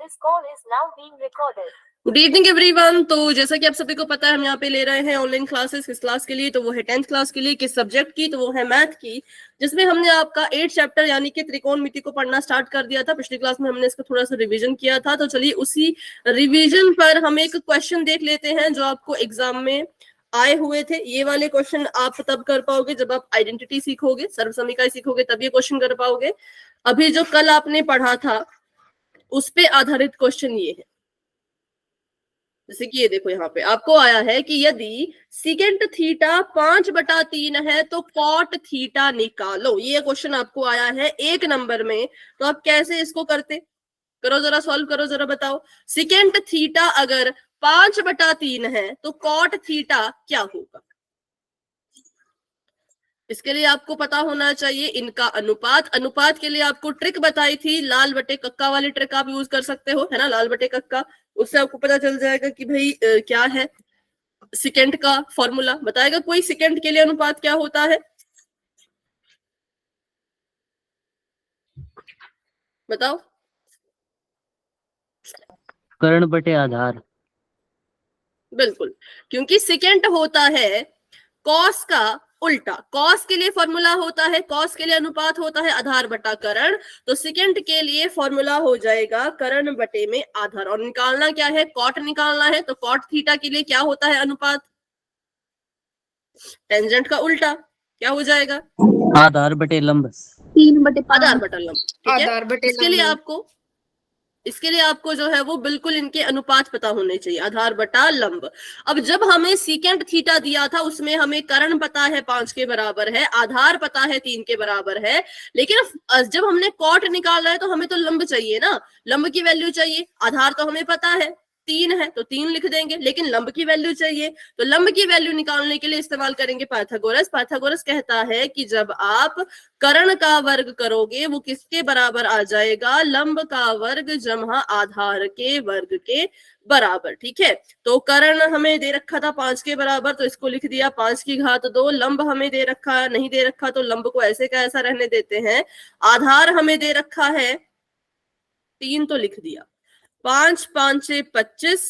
This call is now being recorded. Good evening everyone. तो जैसा कि आप सभी को पता है, हम यहाँ पे ले रहे हैं ऑनलाइन क्लासेस। किस क्लास के लिए? तो वो है 10th क्लास के लिए। किस सब्जेक्ट की? तो वो है मैथ की, जिसमें हमने आपका 8 चैप्टर यानी कि त्रिकोणमिति को पढ़ना स्टार्ट कर दिया था। पिछली क्लास में हमने इसका थोड़ा सा रिवीजन किया था। तो चलिए उसी रिवीजन पर हम एक क्वेश्चन देख लेते हैं जो आपको एग्जाम में आए हुए थे। ये वाले क्वेश्चन आप तब कर पाओगे जब आप आइडेंटिटी सीखोगे, सर्वसमीकरण सीखोगे, तब ये क्वेश्चन कर पाओगे। अभी जो कल आपने पढ़ा था उस पे आधारित क्वेश्चन ये है। जैसे कि ये देखो, यहाँ पे आपको आया है कि यदि सीकेंट थीटा 5/3 है तो कॉट थीटा निकालो। ये क्वेश्चन आपको आया है 1 नंबर में। तो आप कैसे इसको करते? करो जरा, सॉल्व करो जरा, बताओ। सीकेंट थीटा अगर 5/3 है तो कॉट थीटा क्या होगा? इसके लिए आपको पता होना चाहिए इनका अनुपात। अनुपात के लिए आपको ट्रिक बताई थी, लाल बटे कक्का वाली ट्रिक आप यूज कर सकते हो, है ना, लाल बटे कक्का। उससे आपको पता चल जाएगा कि भाई क्या है सेकेंड का फॉर्मूला। बताएगा कोई सेकेंड के लिए अनुपात क्या होता है? बताओ। कर्ण बटे आधार। बिल्कुल, क्योंकि सेकेंड होता है कॉस का उल्टा। कॉस के लिए फॉर्मूला होता है, कॉस के लिए अनुपात होता है आधार बटा कर्ण। तो सेकेंड के लिए फॉर्मूला हो जाएगा कर्ण बटे में आधार। और निकालना क्या है? कॉट निकालना है। तो कॉट थीटा के लिए क्या होता है अनुपात? टेंजेंट का उल्टा क्या हो जाएगा? आधार बटे लंब। 3/5 आधार बटा लंब। ठीक है, आधार बटे इसके लिए आपको जो है वो बिल्कुल इनके अनुपात पता होने चाहिए, आधार बटा लंब। अब जब हमें सीकेंट थीटा दिया था उसमें हमें कर्ण पता है 5 के बराबर है, आधार पता है 3 के बराबर है, लेकिन जब हमने कॉट निकाला है तो हमें तो लंब चाहिए ना, लंब की वैल्यू चाहिए। आधार तो हमें पता है 3 है तो 3 लिख देंगे, लेकिन लंब की वैल्यू चाहिए। तो लंब की वैल्यू निकालने के लिए इस्तेमाल करेंगे पाइथागोरस। पाइथागोरस कहता है कि जब आप कर्ण का वर्ग करोगे वो किसके बराबर आ जाएगा? लंब का वर्ग जमा आधार के वर्ग के बराबर। ठीक है, तो कर्ण हमें दे रखा था 5 के बराबर, तो इसको लिख दिया 5 की घात 2। लंब हमें दे रखा नहीं दे रखा तो लंब को ऐसे का ऐसा रहने देते हैं। आधार हमें दे रखा है 3 तो लिख दिया 5 5 6 25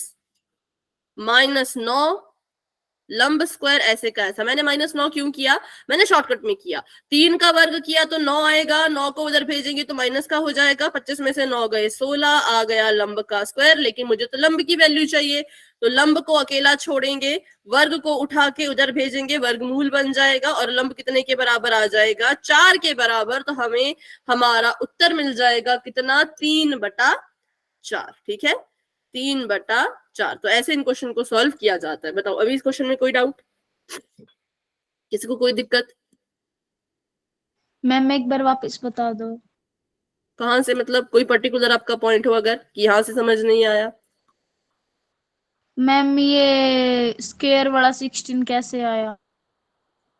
-9 लंब स्क्वायर ऐसे का ऐसा। मैंने -9 क्यों किया? मैंने शॉर्टकट में किया। 3 का वर्ग किया तो 9 आएगा, 9 को उधर भेजेंगे तो माइनस का हो जाएगा। 25 में से 9 गए 16, आ गया लंब का स्क्वायर। लेकिन मुझे तो लंब की वैल्यू चाहिए, तो लंब को अकेला छोड़ेंगे, वर्ग को उठा के उधर भेजेंगे, वर्गमूल बन जाएगा और लंब कितने के बराबर आ जाएगा? 4 के बराबर। तो हमें हमारा उत्तर मिल जाएगा कितना? 3/4। ठीक है, 3/4। तो ऐसे इन क्वेश्चन को सॉल्व किया जाता है। बताओ अभी इस क्वेश्चन में कोई डाउट? किसी को कोई दिक्कत? मैम एक बार वापस बता दो। कहां से? मतलब कोई पर्टिकुलर आपका पॉइंट हो अगर कि यहां से समझ नहीं आया? मैम ये स्क्वायर वाला 16 कैसे आया?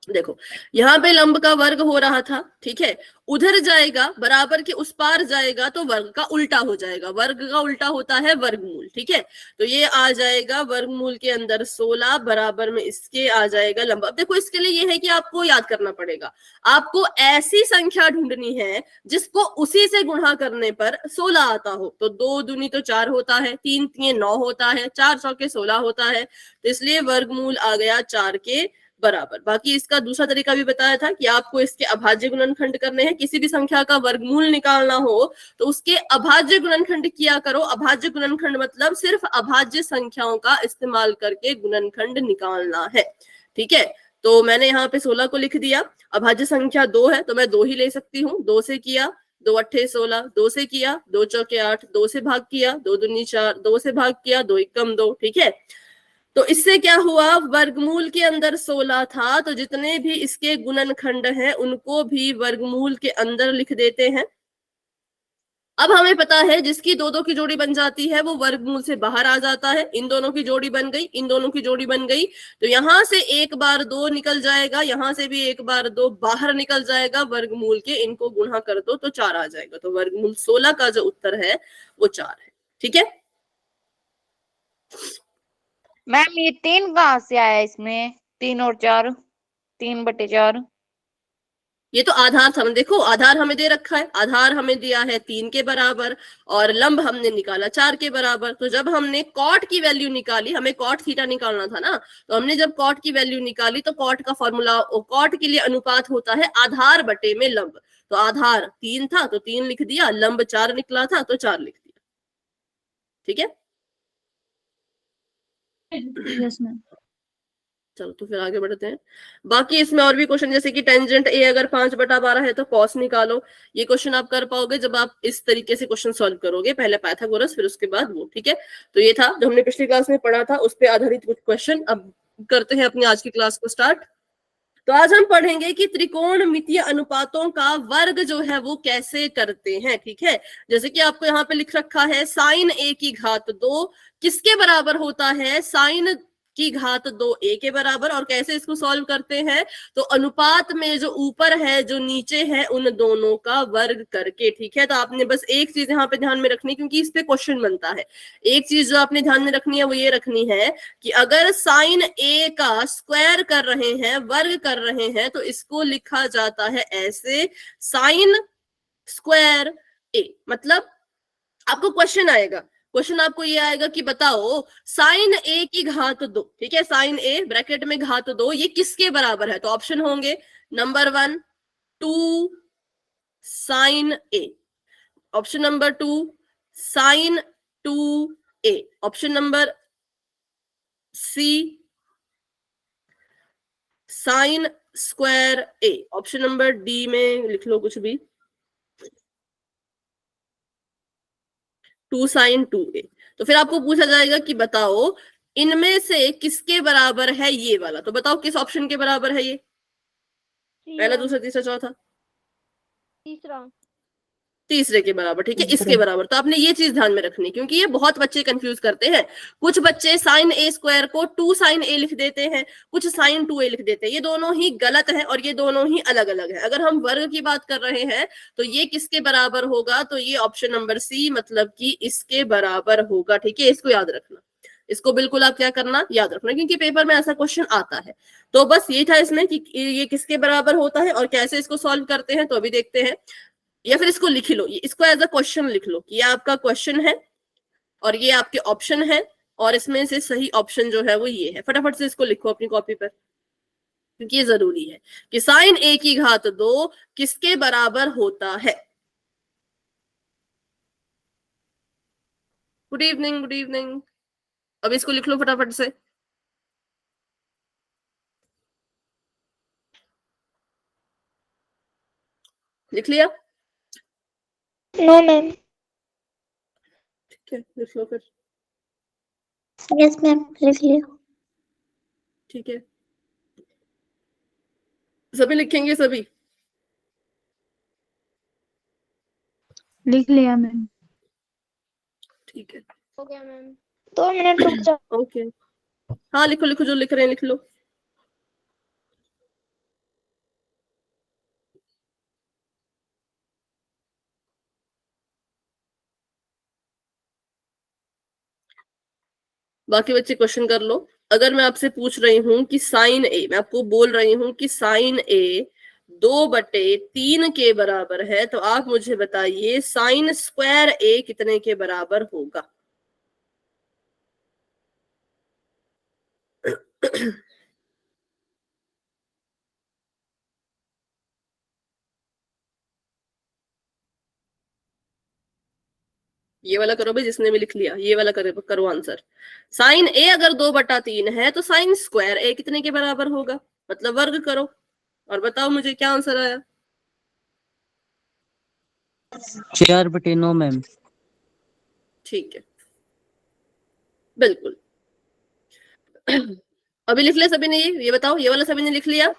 देखो, यहाँ पे लंब का वर्ग हो रहा था, ठीक है, उधर जाएगा बराबर के उस पार जाएगा तो वर्ग का उल्टा हो जाएगा। वर्ग का उल्टा होता है वर्गमूल। ठीक है, तो ये आ जाएगा वर्गमूल के अंदर 16 बराबर में इसके आ जाएगा लंब। अब देखो इसके लिए ये है कि आपको याद करना पड़ेगा, आपको ऐसी संख्या ढूंढनी है जिसको उसी से गुणा करने पर 16 आता हो। तो 2 दूनी तो 4 होता है, 3 3 9 होता है, 4 चौके 16 होता है। तो इसलिए वर्गमूल आ गया 4 के बराबर। बाकी इसका दूसरा तरीका भी बताया था कि आपको इसके अभाज्य गुणनखंड करने हैं। किसी भी संख्या का वर्गमूल निकालना हो तो उसके अभाज्य गुणनखंड किया करो। अभाज्य गुणनखंड मतलब सिर्फ अभाज्य संख्याओं का इस्तेमाल करके गुणनखंड निकालना है। ठीक है, तो मैंने यहाँ पे 16 को लिख दिया। अभाज्य संख्या 2 है तो मैं 2 ही ले सकती हूँ। 2 से किया, 2 अट्ठे 16, 2 से किया, 2 चौके 8, 2 से भाग किया, 2 दूनी 4, 2 से भाग किया, 2 एकम 2। ठीक है, तो इससे क्या हुआ? वर्गमूल के अंदर 16 था तो जितने भी इसके गुणनखंड हैं उनको भी वर्गमूल के अंदर लिख देते हैं। अब हमें पता है जिसकी 2 की जोड़ी बन जाती है वो वर्गमूल से बाहर आ जाता है। इन दोनों की जोड़ी बन गई, इन दोनों की जोड़ी बन गई, तो यहां से एक बार 2 निकल जाएगा, यहां से भी एक बार 2 बाहर निकल जाएगा वर्गमूल के। इनको गुणा कर दो तो 4 आ जाएगा। तो वर्गमूल 16 का जो उत्तर है वो 4 है। ठीक है, मैम ये 3 कहाँ से आया? इसमें 3 और 4, 3/4। ये तो आधार था, देखो आधार हमें दे रखा है, आधार हमें दिया है 3 के बराबर और लंब हमने निकाला 4 के बराबर। तो जब हमने कॉट की वैल्यू निकाली, हमें कॉट थीटा निकालना था ना, तो हमने जब कॉट की वैल्यू निकाली तो कॉट का फॉर्मूला, कॉट के लिए अनुपात होता है आधार बटे में लंब। तो आधार 3 था तो 3 लिख दिया, लंब 4 निकला था तो 4 लिख दिया। ठीक है, यस मैम। चलो तो फिर आगे बढ़ते हैं। बाकी इसमें और भी क्वेश्चन, जैसे कि टेंजेंट ए अगर 5/12 है तो कॉस निकालो। ये क्वेश्चन आप कर पाओगे जब आप इस तरीके से क्वेश्चन सॉल्व करोगे, पहले पाइथागोरस फिर उसके बाद वो। ठीक है, तो ये था जो हमने पिछली क्लास में पढ़ा था, उस पर आधारित कुछ क्वेश्चन। अब करते हैं अपनी आज की क्लास को स्टार्ट। तो आज हम पढ़ेंगे कि त्रिकोणमितीय अनुपातों का वर्ग जो है वो कैसे करते हैं। ठीक है, जैसे कि आपको यहाँ पे लिख रखा है साइन ए की घात 2 किसके बराबर होता है, साइन की घात 2 ए के बराबर। और कैसे इसको सॉल्व करते हैं, तो अनुपात में जो ऊपर है जो नीचे है उन दोनों का वर्ग करके। ठीक है, तो आपने बस एक चीज यहाँ पे ध्यान में रखनी, क्योंकि इस पे क्वेश्चन बनता है। एक चीज जो आपने ध्यान में रखनी है वो ये रखनी है कि अगर साइन ए का स्क्वायर कर रहे हैं, वर्ग कर रहे हैं, तो इसको लिखा जाता है ऐसे, साइन स्क्वायर ए। मतलब आपको क्वेश्चन आएगा, क्वेश्चन आपको ये आएगा कि बताओ साइन ए की घात 2, ठीक है, साइन ए ब्रैकेट में घात 2 ये किसके बराबर है। तो ऑप्शन होंगे number 1 2 sine A, option number 2 sine 2 A, option number C sine square A, option number D में लिख लो कुछ भी, 2 साइन 2a। तो फिर आपको पूछा जाएगा कि बताओ इनमें से किसके बराबर है ये वाला। तो बताओ किस ऑप्शन के बराबर है ये, पहला दूसरा तीसरा चौथा, तीसरे के बराबर। ठीक है, इसके बराबर। तो आपने ये चीज ध्यान में रखनी, क्योंकि ये बहुत बच्चे कंफ्यूज करते हैं। कुछ बच्चे साइन ए स्क्वायर को 2 साइन ए लिख देते हैं, कुछ साइन 2a लिख देते हैं। ये दोनों ही गलत है और ये दोनों ही अलग अलग है। अगर हम वर्ग की बात कर रहे हैं तो ये किसके बराबर होगा, तो ये ऑप्शन नंबर सी, मतलब कि इसके बराबर होगा। ठीक है, इसको याद रखना, इसको बिल्कुल आप क्या करना, याद रखना, क्योंकि पेपर में ऐसा क्वेश्चन आता है। तो बस ये था इसमें कि ये किसके बराबर होता है और कैसे इसको सॉल्व करते हैं। तो अभी देखते हैं, या फिर इसको लिख लो, इसको एज अ क्वेश्चन लिख लो कि ये आपका क्वेश्चन है और ये आपके ऑप्शन है, और इसमें से सही ऑप्शन जो है वो ये है। फटाफट से इसको लिखो अपनी कॉपी पर, क्योंकि ये जरूरी है कि साइन ए की घात 2 किसके बराबर होता है। Good evening, good evening. अब इसको लिख लो फटाफट से। लिख लिया? No ma'am. ठीक है, लिख लो फिर। यस मैम, लिख लिया। ठीक है, सभी लिखेंगे सभी? लिख लिया मैम। ठीक है, हो गया मैम। 2 मिनट रुक जाओ। ओके, हाँ लिखो लिखो, जो लिख रहे हैं लिख लो। बाकी बच्चे क्वेश्चन कर लो। अगर मैं आपसे पूछ रही हूं कि साइन ए, मैं आपको बोल रही हूं कि साइन ए 2/3 के बराबर है, तो आप मुझे बताइए साइन स्क्वायर ए कितने के बराबर होगा। ये वाला करो भाई, जिसने भी लिख लिया ये वाला करो आंसर। साइन ए अगर 2/3 है तो साइन स्क्वायर ए कितने के बराबर होगा, मतलब वर्ग करो और बताओ मुझे क्या आंसर आया। 4/9 मैम। ठीक है, बिल्कुल। अभी लिख लिया सभी ने, ये बताओ, ये वाला सभी ने लिख लिया?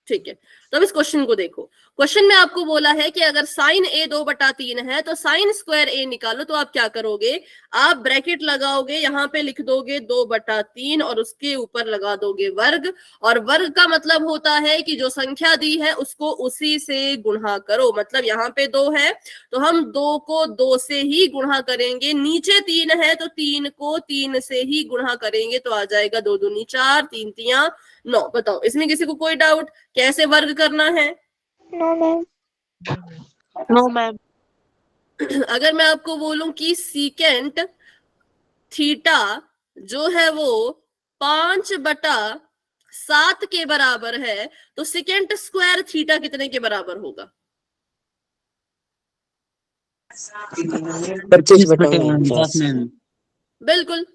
ठीक है, तो अब इस क्वेश्चन को देखो। क्वेश्चन में आपको बोला है कि अगर साइन ए 2/3 है तो साइन स्क्वायर ए निकालो। तो आप क्या करोगे, आप ब्रैकेट लगाओगे, यहाँ पे लिख दोगे 2/3 और उसके ऊपर लगा दोगे वर्ग। और वर्ग का मतलब होता है कि जो संख्या दी है उसको उसी से गुणा करो। मतलब यहाँ पे 2 है तो हम 2 को 2 से ही गुणा करेंगे, नीचे 3 है तो 3 को 3 से ही गुणा करेंगे, तो आ जाएगा 2 दूनी 4, 3 तियां 9। बताओ इसमें किसी को कोई डाउट, कैसे वर्ग करना है? No, ma'am. No ma'am. अगर मैं आपको बोलूं कि सीकेंट थीटा जो है वो 5/7 के बराबर है, तो सीकेंट स्क्वायर थीटा कितने के बराबर होगा? 25/49 मैम। बिल्कुल,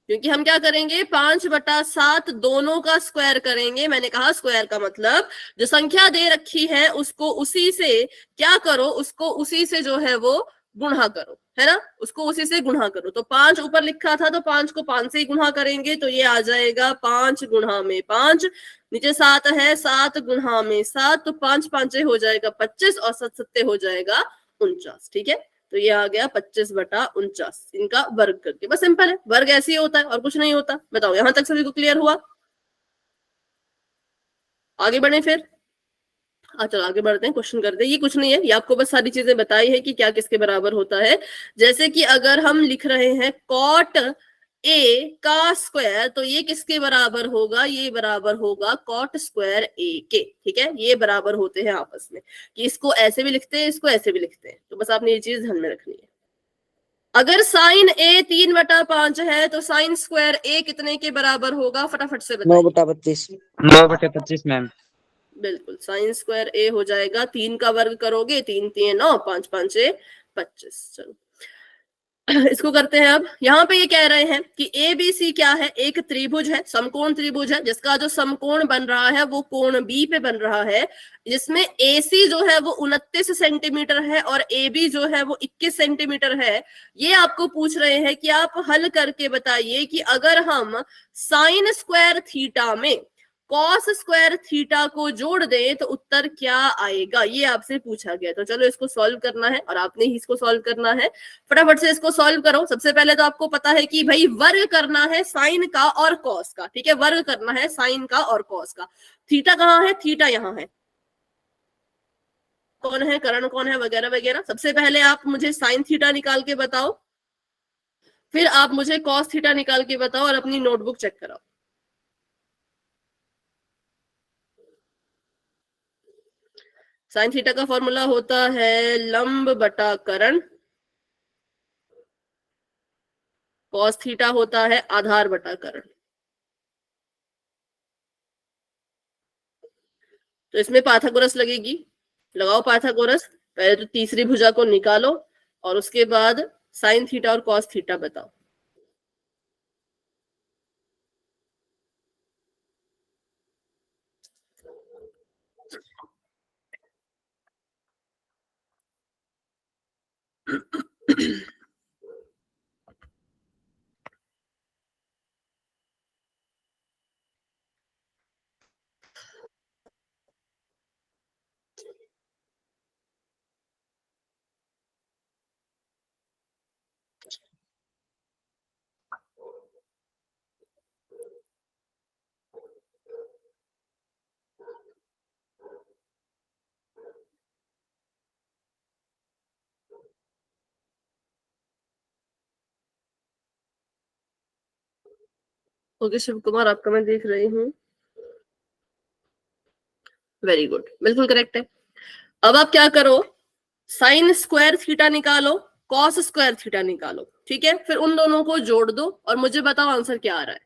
क्योंकि हम क्या करेंगे, 5/7 दोनों का स्क्वायर करेंगे। मैंने कहा स्क्वायर का मतलब जो संख्या दे रखी है उसको उसी से क्या करो, उसको उसी से जो है वो गुणा करो, है ना, उसको उसी से गुणा करो। तो 5 ऊपर लिखा था तो 5 को 5 से ही गुणा करेंगे, तो ये आ जाएगा 5 गुणा में 5। नीचे 7 है, 7 गुणा में 7, तो 5 5 हो जाएगा 25 और 7 7 हो जाएगा 49। ठीक है, तो ये आ गया 25/49 इनका वर्ग करके। बस सिंपल है, वर्ग ऐसे ही होता है और कुछ नहीं होता। बताओ यहां तक सभी को क्लियर हुआ? आगे बढ़े फिर। चलो आगे बढ़ते हैं, क्वेश्चन करते हैं। ये कुछ नहीं है, ये आपको बस सारी चीजें बताई है कि क्या किसके बराबर होता है। जैसे कि अगर हम लिख रहे हैं कॉट ए का स्क्वायर, तो ये किसके बराबर होगा? ये बराबर होगा कॉट स्क्वायर ए के। ठीक है, ये बराबर होते हैं आपस में, कि इसको ऐसे भी लिखते हैं, इसको ऐसे भी लिखते हैं। तो बस आपने ये चीज ध्यान में रखनी है। अगर साइन ए 3/5 है तो साइन स्क्वायर ए कितने के बराबर होगा? फटाफट से बताइए। 9/25। 9/25 मैम। बिल्कुल, साइन स्क्वायर ए हो जाएगा, 3 का वर्ग करोगे, 3 3 9, 5 5 25। चलो इसको करते हैं। अब यहाँ पे ये कह रहे हैं कि ए बी सी क्या है? एक त्रिभुज है, समकोण त्रिभुज है, जिसका जो समकोण बन रहा है वो कोण बी पे बन रहा है, जिसमें ए सी जो है वो 29 सेंटीमीटर है और ए बी जो है वो 21 सेंटीमीटर है। ये आपको पूछ रहे हैं कि आप हल करके बताइए कि अगर हम साइन स्क्वायर थीटा में कॉस स्क्वायर थीटा को जोड़ दें तो उत्तर क्या आएगा? ये आपसे पूछा गया। तो चलो इसको सॉल्व करना है और आपने ही इसको सॉल्व करना है। फटाफट से इसको सॉल्व करो। सबसे पहले तो आपको पता है कि भाई वर्ग करना है साइन का और कॉस का। ठीक है, वर्ग करना है साइन का और कॉस का। थीटा कहाँ है? थीटा यहाँ है। कौन है, करण कौन है, वगैरह वगैरह। सबसे पहले आप मुझे साइन थीटा निकाल के बताओ, फिर आप मुझे कॉस थीटा निकाल के बताओ और अपनी नोटबुक चेक कराओ। साइन थीटा का फॉर्मूला होता है लंब बटा करण, कॉस थीटा होता है आधार बटा करण। तो इसमें पाइथागोरस लगेगी, लगाओ पाइथागोरस। पहले तो तीसरी भुजा को निकालो और उसके बाद साइन थीटा और कॉस थीटा बताओ। ओके शिव कुमार, आपका मैं देख रही हूँ। वेरी गुड, बिल्कुल करेक्ट है। अब आप क्या करो, साइन स्क्वायर थीटा निकालो, कॉस स्क्वायर थीटा निकालो। ठीक है, फिर उन दोनों को जोड़ दो और मुझे बताओ आंसर क्या आ रहा है।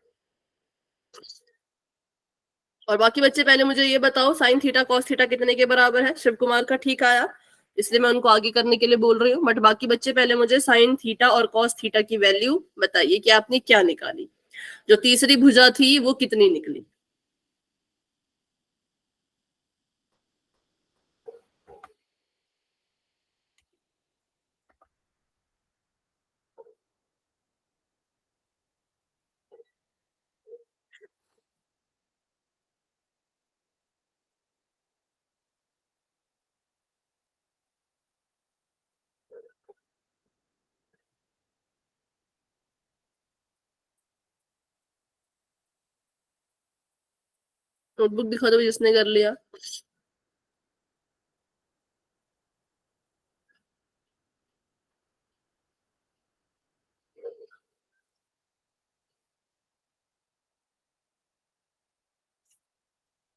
और बाकी बच्चे पहले मुझे ये बताओ साइन थीटा कॉस थीटा कितने के बराबर है। शिव कुमार का ठीक आया, इसलिए मैं उनको आगे करने के लिए बोल रही हूँ। बट बाकी बच्चे पहले मुझे साइन थीटा और कॉस थीटा की वैल्यू बताइए कि आपने क्या निकाली, जो तीसरी भुजा थी वो कितनी निकली। नोटबुक दिखा दो जिसने कर लिया।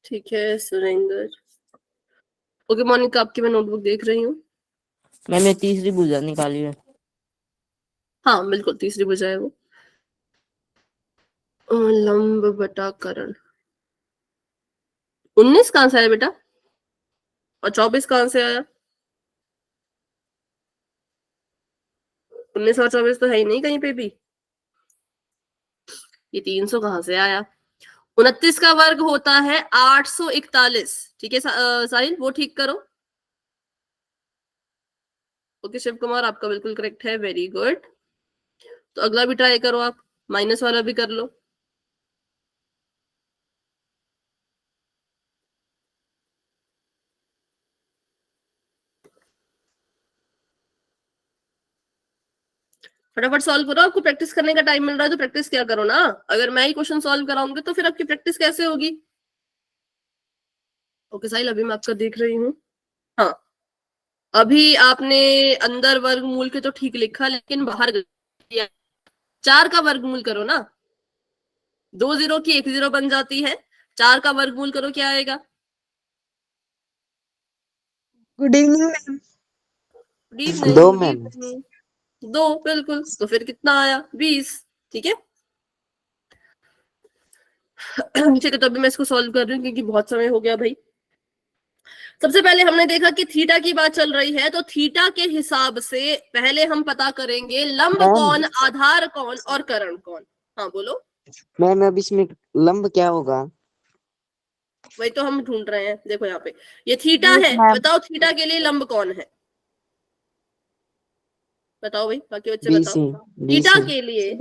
ठीक है सुरेंद्र। ओके मोनिका, आपकी मैं नोटबुक देख रही हूँ। मैम ये तीसरी भुजा निकाली है। हाँ बिल्कुल, तीसरी भुजा है वो। लंब बटा करण। 19 कहाँ से आया बेटा, और 24 कहाँ से आया? 19 और 24 तो है ही नहीं कहीं पे भी। ये 300 कहाँ से आया? 29 का वर्ग होता है 841। ठीक है साहिल, वो ठीक करो। ओके शिव कुमार, आपका बिल्कुल करेक्ट है, वेरी गुड। तो अगला भी ट्राई करो आप, माइनस वाला भी कर लो। फटाफट सॉल्व करो, आपको प्रैक्टिस करने का टाइम मिल रहा है तो प्रैक्टिस क्या करो ना। अगर मैं ही क्वेश्चन सॉल्व कराऊंगी तो फिर आपकी प्रैक्टिस कैसे होगी? ओके साहिल, अभी मैं आपका देख रही हूँ। हाँ, अभी आपने अंदर वर्गमूल के तो ठीक लिखा, लेकिन बाहर 4 का वर्गमूल करो ना। 2 0 की 1 0 बन जाती है। 4 का वर्गमूल करो, क्या आएगा? Good evening ma'am. Good evening. 2 ma'am. 2 बिल्कुल, तो फिर कितना आया? 20। ठीक है ठीक है, तो अभी मैं इसको सॉल्व कर रही हूँ क्योंकि बहुत समय हो गया भाई। सबसे पहले हमने देखा कि थीटा की बात चल रही है, तो थीटा के हिसाब से पहले हम पता करेंगे लंब मैम। कौन, आधार कौन और करण कौन। हाँ बोलो। मैम अब इसमें लंब क्या होगा? वही तो हम ढूंढ रहे हैं। देखो यहाँ पे ये थीटा है, बताओ थीटा के लिए लंब कौन है? बताओ भाई, बाकी बच्चे बताओ। Theta BC. के लिए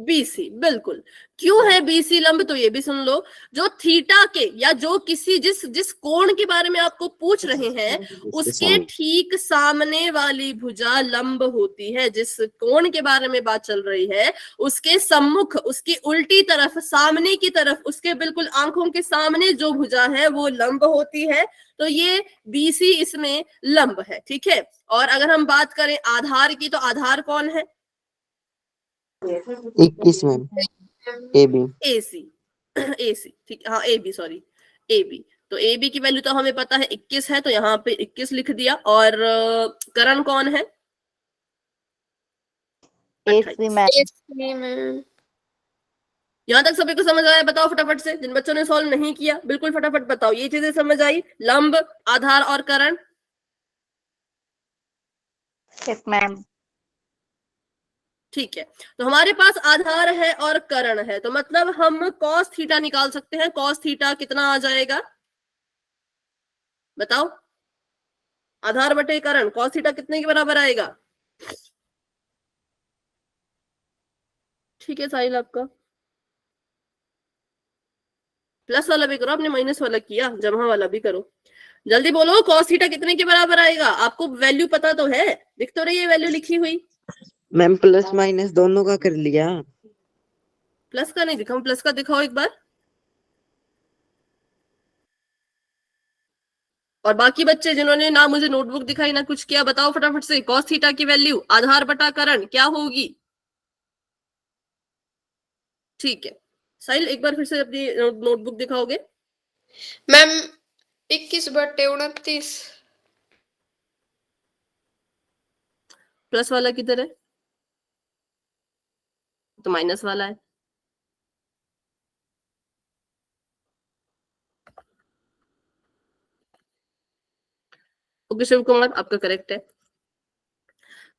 बीसी, बिल्कुल। क्यों है बीसी लंब? तो ये भी सुन लो, जो थीटा के या जो किसी जिस जिस कोण के बारे में आपको पूछ रहे हैं उसके ठीक सामने वाली भुजा लंब होती है। जिस कोण के बारे में बात चल रही है उसके सम्मुख, उसकी उल्टी तरफ, सामने की तरफ, उसके बिल्कुल आंखों के सामने जो भुजा है वो लंब होती है। तो ये बीसी इसमें लंब है। ठीक है, और अगर हम बात करें आधार की, तो आधार कौन है? 21 ma'am. A B. AC AC, ठीक, हाँ A B, sorry A B. तो ए बी की वैल्यू तो हमें पता है 21 है, तो यहाँ पे 21 लिख दिया। और करण कौन है? 28। यहाँ तक सभी को समझ आया? बताओ फटाफट से, जिन बच्चों ने सॉल्व नहीं किया बिल्कुल फटाफट बताओ, ये चीजें समझ आई? लंब, आधार और करण। Yes ma'am. ठीक है, तो हमारे पास आधार है और करण है, तो मतलब हम cos थीटा निकाल सकते हैं। cos थीटा कितना आ जाएगा बताओ? आधार बटे करण, cos थीटा कितने के बराबर आएगा? ठीक है साहिल, आपका प्लस वाला भी करो, आपने माइनस वाला किया, जमा वाला भी करो। जल्दी बोलो, cos थीटा कितने के बराबर आएगा? आपको वैल्यू पता तो है, दिख तो रही है वैल्यू लिखी हुई। मैम प्लस माइनस दोनों का कर लिया। प्लस का नहीं दिखाऊं? प्लस का दिखाओ एक बार। और बाकी बच्चे जिन्होंने ना मुझे नोटबुक दिखाई ना कुछ किया, बताओ फटाफट से, cos थीटा की वैल्यू आधार बटा करण क्या होगी? ठीक है साहिल, एक बार फिर से अपनी नोटबुक दिखाओगे? मैम 21/29। प्लस वाला किधर है? तो माइनस वाला है। ओके शिव कुमार, आपका करेक्ट है।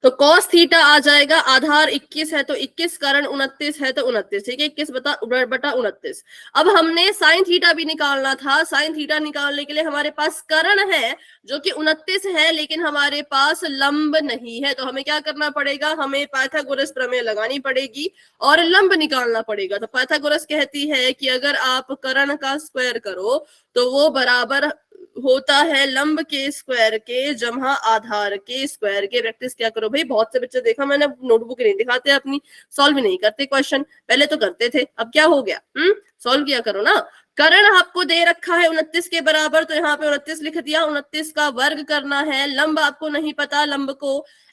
तो cos थीटा आ जाएगा, आधार 21 है तो 21, करण 29 है तो 29। ठीक है, 21 बटा 29। अब हमने sin थीटा भी निकालना था। sin थीटा निकालने के लिए हमारे पास करण है जो कि 29 है, लेकिन हमारे पास लंब नहीं है। तो हमें क्या करना पड़ेगा? हमें पाइथागोरस प्रमेय लगानी पड़ेगी और लंब निकालना पड़ेगा। तो पाइथागोरस कहती है कि अगर आप करण का स्क्वायर करो तो वो बराबर होता है लंब के स्क्वायर के जमा आधार के स्क्वायर के। प्रैक्टिस क्या करो भाई, बहुत से बच्चे देखा मैंने नोटबुक नहीं दिखाते अपनी, सॉल्व नहीं करते क्वेश्चन। पहले तो करते थे, अब क्या हो गया? सॉल्व किया करो ना। करण आपको दे रखा है 29 के बराबर, तो यहाँ पे 29 लिख दिया। 29 का वर्ग करना है। लंब आपको नहीं पता, लंब को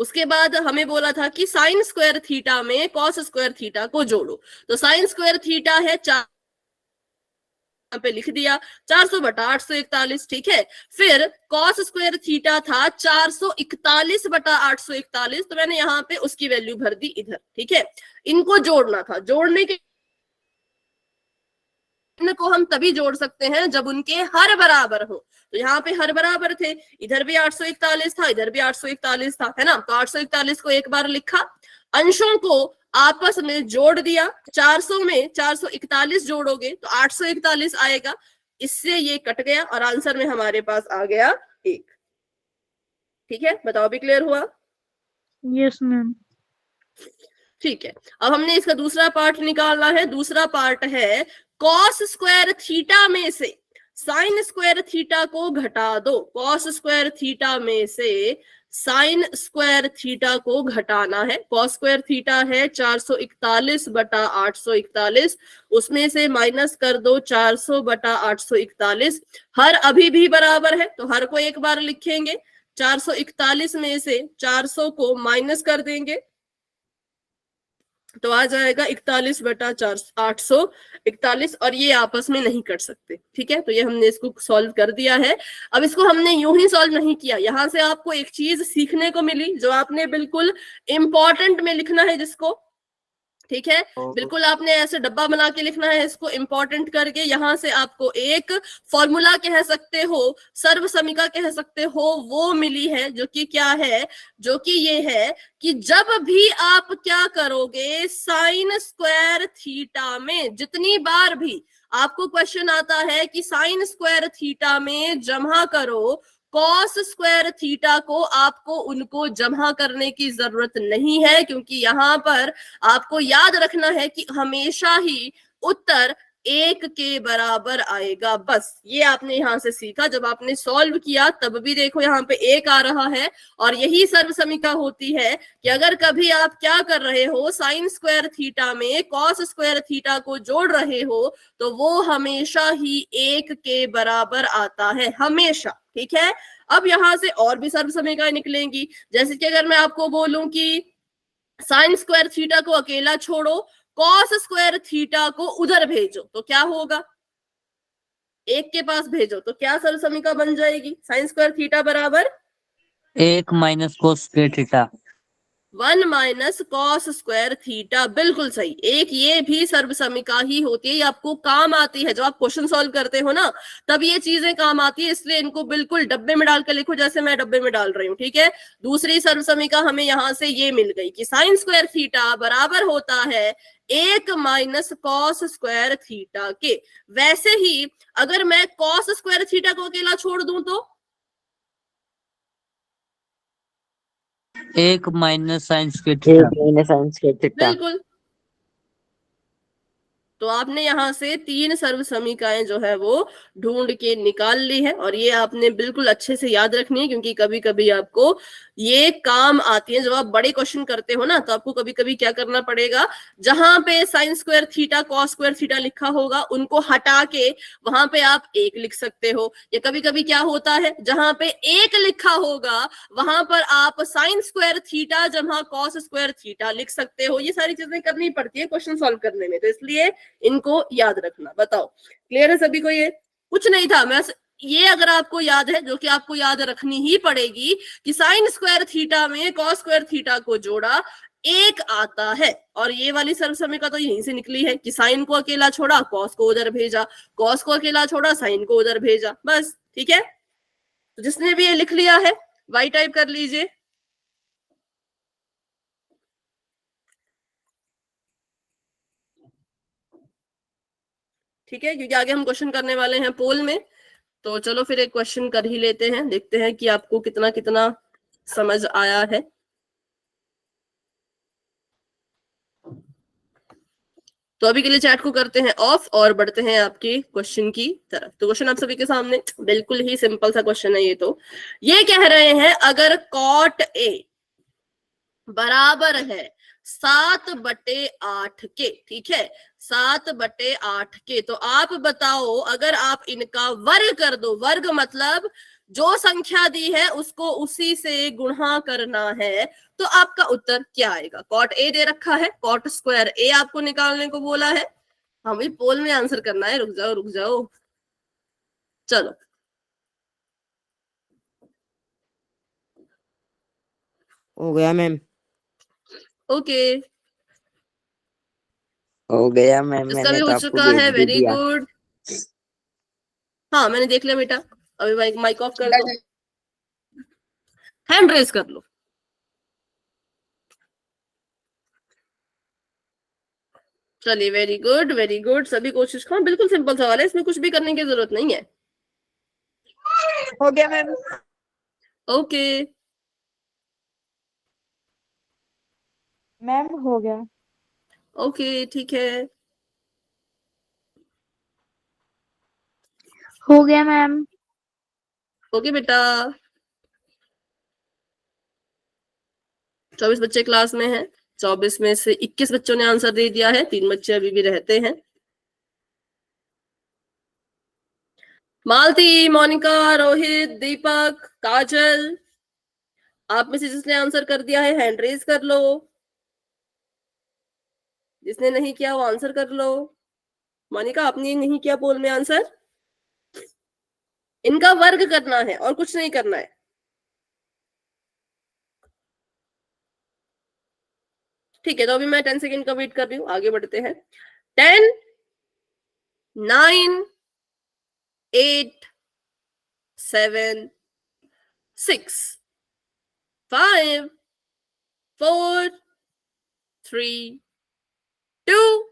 उसके बाद हमें बोला था कि साइन स्क्वायर थीटा में कॉस स्क्वायर थीटा को जोड़ो, तो साइन स्क्वायर थीटा है 4 पे लिख दिया 400/841, ठीक है। फिर कॉस स्क्वायर थीटा था 441/841, तो मैंने यहाँ पे उसकी वैल्यू भर दी इधर, ठीक है। इनको जोड़ना था, जोड़ने के को हम तभी जोड़ सकते हैं जब उनके हर बराबर हो, तो यहाँ पे हर बराबर थे, इधर भी 841 था, इधर भी 841 था, है ना। तो 841 को एक बार लिखा, अंशों को आपस में जोड़ दिया, 400 में 441 जोड़ोगे तो 841 आएगा, इससे ये कट गया और आंसर में हमारे पास आ गया 1, ठीक है। बताओ भी क्लियर हुआ? Yes ma'am. ठीक है, अब हमने इसका दूसरा पार्ट निकालना है। दूसरा पार्ट है कॉस स्क्वायर थीटा में से साइन स्क्वायर थीटा को घटा दो। कॉस स्क्वायर थीटा में से साइन स्क्वायर थीटा को घटाना है। कॉस स्क्वायर थीटा है 441/841, उसमें से माइनस कर दो 400/841। हर अभी भी बराबर है तो हर को एक बार लिखेंगे, 441 में से 400 को माइनस कर देंगे तो आ जाएगा 41/841, और ये आपस में नहीं कर सकते, ठीक है। तो ये हमने इसको सॉल्व कर दिया है। अब इसको हमने यूं ही सॉल्व नहीं किया, यहां से आपको एक चीज सीखने को मिली जो आपने बिल्कुल इंपॉर्टेंट में लिखना है जिसको, ठीक है। बिल्कुल आपने ऐसे डब्बा बना के लिखना है इसको इंपॉर्टेंट करके। यहां से आपको एक फॉर्मूला कह सकते हो, सर्व समीका कह सकते हो, वो मिली है, जो कि क्या है, जो कि ये है कि जब भी आप क्या करोगे साइन स्क्वायर थीटा में, जितनी बार भी आपको क्वेश्चन आता है कि साइन स्क्वायर थीटा में जमा करो कॉस स्क्वायर थीटा को, आपको उनको जमा करने की जरूरत नहीं है, क्योंकि यहां पर आपको याद रखना है कि हमेशा ही उत्तर 1 के बराबर आएगा। बस ये आपने यहां से सीखा। जब आपने सॉल्व किया तब भी देखो यहाँ पे 1 आ रहा है, और यही सर्व समीका होती है कि अगर कभी आप क्या कर रहे हो, साइन स्क्वायर थीटा में कॉस स्क्वायर थीटा को जोड़ रहे हो, तो वो हमेशा ही 1 के बराबर आता है, हमेशा, ठीक है। अब यहां से और भी सर्व समीकाएं निकलेंगी, जैसे कि अगर मैं आपको बोलूं कि साइन स्क्वायर थीटा को अकेला छोड़ो, कॉस स्क्वायर थीटा को उधर भेजो, तो क्या होगा, 1 के पास भेजो, तो क्या सर्व समीका बन जाएगी, साइन स्क्वायर थीटा बराबर 1 minus cos square theta, 1 minus cos square theta. बिल्कुल सही, एक ये भी सर्व समीका ही होती है, ये आपको काम आती है जब आप क्वेश्चन सॉल्व करते हो ना, तब ये चीजें काम आती है, इसलिए इनको बिल्कुल डब्बे में डाल कर लिखो, जैसे मैं डब्बे में डाल रही हूँ, ठीक है। दूसरी सर्व समीका हमें यहां से ये मिल गई कि साइन स्क्वायर थीटा बराबर होता है 1 माइनस कॉस स्क्वायर थीटा के। वैसे ही अगर मैं कॉस स्क्वायर थीटा को अकेला छोड़ दूं तो 1 minus sine square theta, 1 minus sine square theta. बिल्कुल। तो आपने यहाँ से 3 सर्व समीकाएं जो है वो ढूंढ के निकाल ली है, और ये आपने बिल्कुल अच्छे से याद रखनी है, क्योंकि कभी कभी आपको ये काम आती है। जब आप बड़े क्वेश्चन करते हो ना, तो आपको कभी कभी क्या करना पड़ेगा, जहां पे sine square theta cos square theta लिखा होगा उनको हटा के वहां पे आप 1 लिख सकते हो, या कभी कभी क्या होता है जहां पे 1 लिखा होगा वहां पर आप साइन स्क्वायर थीटा जमा कॉस स्क्वायर थीटा लिख सकते हो। ये सारी चीजें करनी पड़ती है क्वेश्चन सॉल्व करने में, तो इसलिए इनको याद रखना। बताओ क्लियर है सभी को? ये कुछ नहीं था, मैं ये अगर आपको याद है, जो कि आपको याद रखनी ही पड़ेगी, कि साइन स्क्वायर थीटा में कॉस स्क्वायर थीटा को जोड़ा 1 आता है, और ये वाली सर्व समीका तो यहीं से निकली है कि साइन को अकेला छोड़ा कॉस को उधर भेजा, कॉस को अकेला छोड़ा साइन को उधर भेजा, बस, ठीक है। तो जिसने भी ये लिख लिया है वाई टाइप कर लीजिए। ठीक है, क्योंकि आगे हम क्वेश्चन करने वाले हैं पोल में, तो चलो फिर एक क्वेश्चन कर ही लेते हैं, देखते हैं कि आपको कितना कितना समझ आया है। तो अभी के लिए चैट को करते हैं ऑफ और बढ़ते हैं आपके क्वेश्चन की तरफ। तो क्वेश्चन आप सभी के सामने बिल्कुल ही सिंपल सा क्वेश्चन है ये। तो ये कह रहे हैं अगर कॉट ए बराबर है 7/8 के, ठीक है, 7/8 के, तो आप बताओ अगर आप इनका वर्ग कर दो, वर्ग मतलब जो संख्या दी है उसको उसी से गुणा करना है, तो आपका उत्तर क्या आएगा? कॉट ए दे रखा है, कॉट स्क्वायर ए आपको निकालने को बोला है। हाँ भाई पोल में आंसर करना है, रुक जाओ रुक जाओ, चलो हो गया मैम, ओके, हो गया मैम, इसका मैंने भी तो हो आपको चुका भेज है, भी वेरी दिया। गुड। हाँ मैंने देख लिया बेटा, अभी माइक माइक ऑफ कर दो, हैंड रेज कर लो। चलिए वेरी गुड वेरी गुड, सभी कोशिश करो, बिल्कुल सिंपल सवाल है, इसमें कुछ भी करने की जरूरत नहीं है। हो गया मैम। ओके मैम हो गया। ओके ठीक है, हो गया मैम। ओके बेटा। 24 बच्चे क्लास में हैं, 24 में से 21 बच्चों ने आंसर दे दिया है, 3 बच्चे अभी भी रहते हैं। मालती, मोनिका, रोहित, दीपक, काजल, आप में से जिसने आंसर कर दिया है हैंड रेज कर लो, जिसने नहीं किया वो आंसर कर लो। मोनिका आपने नहीं किया पोल में आंसर, इनका वर्ग करना है और कुछ नहीं करना है। ठीक है, तो अभी मैं 10 सेकेंड का वेट कर रही हूँ, आगे बढ़ते हैं। 10 9 8 7 6 5 4 3 2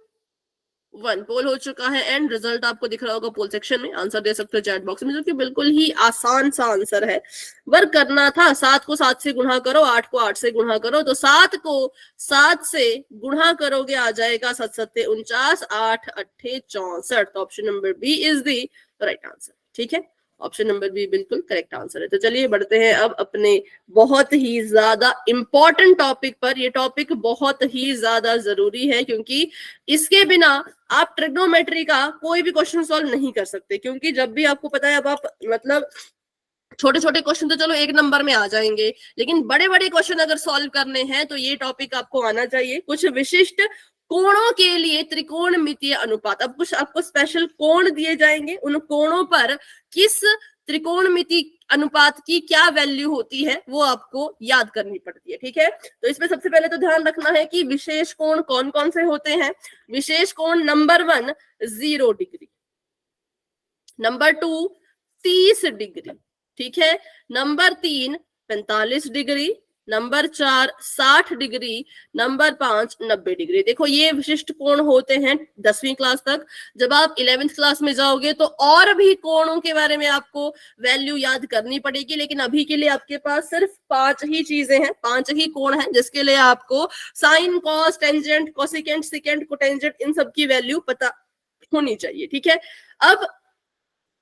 1 पोल हो चुका है एंड रिजल्ट आपको दिख रहा होगा पोल सेक्शन में, आंसर दे सकते हो चैट बॉक्स में, जो कि बिल्कुल ही आसान सा आंसर है। वर्क करना था, 7 को 7 से गुणा करो, 8 को 8 से गुणा करो, तो 7 को 7 से गुणा करोगे आ जाएगा 7 7 49, 8 8 64, तो option number B is the right answer. ठीक है, ऑप्शन नंबर बी बिल्कुल करेक्ट आंसर है। तो चलिए बढ़ते हैं अब अपने बहुत ही ज्यादा इंपॉर्टेंट टॉपिक पर। ये टॉपिक बहुत ही ज्यादा जरूरी है क्योंकि इसके बिना आप ट्रिग्नोमेट्री का कोई भी क्वेश्चन सॉल्व नहीं कर सकते, क्योंकि जब भी आपको पता है, अब आप मतलब छोटे छोटे क्वेश्चन तो चलो 1 नंबर में आ जाएंगे, लेकिन बड़े बड़े क्वेश्चन अगर सॉल्व करने हैं तो ये टॉपिक आपको आना चाहिए। कुछ विशिष्ट कोणों के लिए त्रिकोणमितीय अनुपात, अब कुछ आपको स्पेशल कोण दिए जाएंगे, उन कोणों पर किस त्रिकोणमिति अनुपात की क्या वैल्यू होती है वो आपको याद करनी पड़ती है। ठीक है, तो इसमें सबसे पहले तो ध्यान रखना है कि विशेष कोण कौन कौन से होते हैं। विशेष कोण नंबर 1 0 डिग्री, नंबर 2 30 डिग्री, ठीक है, number 3 45 degree, number 4 60 degree, number 5 90 degree. देखो ये विशिष्ट कोण होते हैं 10वीं क्लास तक। जब आप 11th क्लास में जाओगे तो और भी कोणों के बारे में आपको वैल्यू याद करनी पड़ेगी, लेकिन अभी के लिए आपके पास सिर्फ 5 ही चीजें हैं, 5 ही कोण हैं, जिसके लिए आपको sine, cos, tangent, cosecant, secant, cotangent, इन सब की वैल्यू पता होनी चाहिए। ठीक है, अब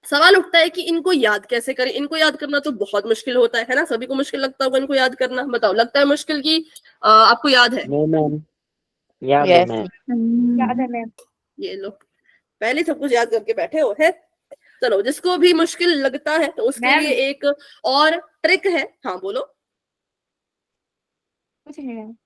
सवाल उठता है कि इनको याद कैसे करें। इनको याद करना तो बहुत मुश्किल होता है ना, सभी को मुश्किल लगता होगा इनको याद करना। बताओ, लगता है मुश्किल की आपको याद है? मैम याद है मैम, याद है मैम। ये लो पहले सब कुछ याद करके बैठे हो है। चलो, जिसको भी मुश्किल लगता है तो उसके मैम। लिए एक और ट्रिक है। हाँ बोलो। कुछ नहीं मैम।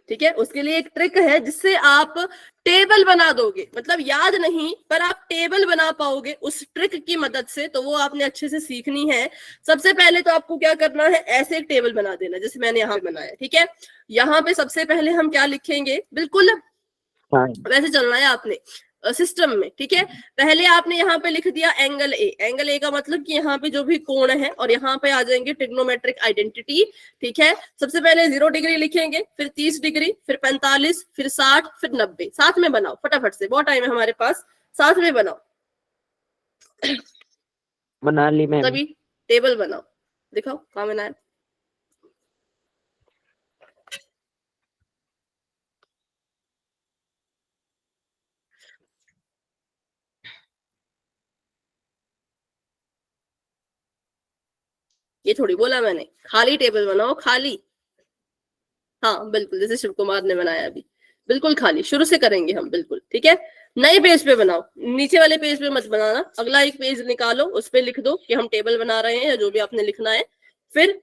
ठीक है, उसके लिए एक ट्रिक है जिससे आप टेबल बना दोगे, मतलब याद नहीं पर आप टेबल बना पाओगे उस ट्रिक की मदद से। तो वो आपने अच्छे से सीखनी है। सबसे पहले तो आपको क्या करना है, ऐसे एक टेबल बना देना जैसे मैंने यहाँ बनाया। ठीक है, यहाँ पे सबसे पहले हम क्या लिखेंगे, बिल्कुल वैसे चलना है आपने सिस्टम में। ठीक है, पहले आपने यहाँ पे लिख दिया एंगल ए। एंगल ए का मतलब कि यहाँ पे जो भी कोण है, और यहाँ पे आ जाएंगे ट्रिग्नोमेट्रिक आइडेंटिटी। ठीक है, सबसे पहले 0 डिग्री लिखेंगे, फिर 30 डिग्री, फिर 45, फिर 60, फिर 90। साथ में बनाओ फटाफट से, बहुत टाइम है हमारे पास, साथ में बनाओ। बना ली मैम। तभी टेबल बनाओ, दिखाओ कहाँ बनाया। ये थोड़ी बोला मैंने खाली टेबल बनाओ, खाली। हाँ बिल्कुल, जैसे शिव कुमार ने बनाया अभी, बिल्कुल खाली, शुरू से करेंगे हम, बिल्कुल। ठीक है, नए पेज पे बनाओ, नीचे वाले पेज पे मत बनाना, अगला एक पेज निकालो, उस पे लिख दो कि हम टेबल बना रहे हैं या जो भी आपने लिखना है। फिर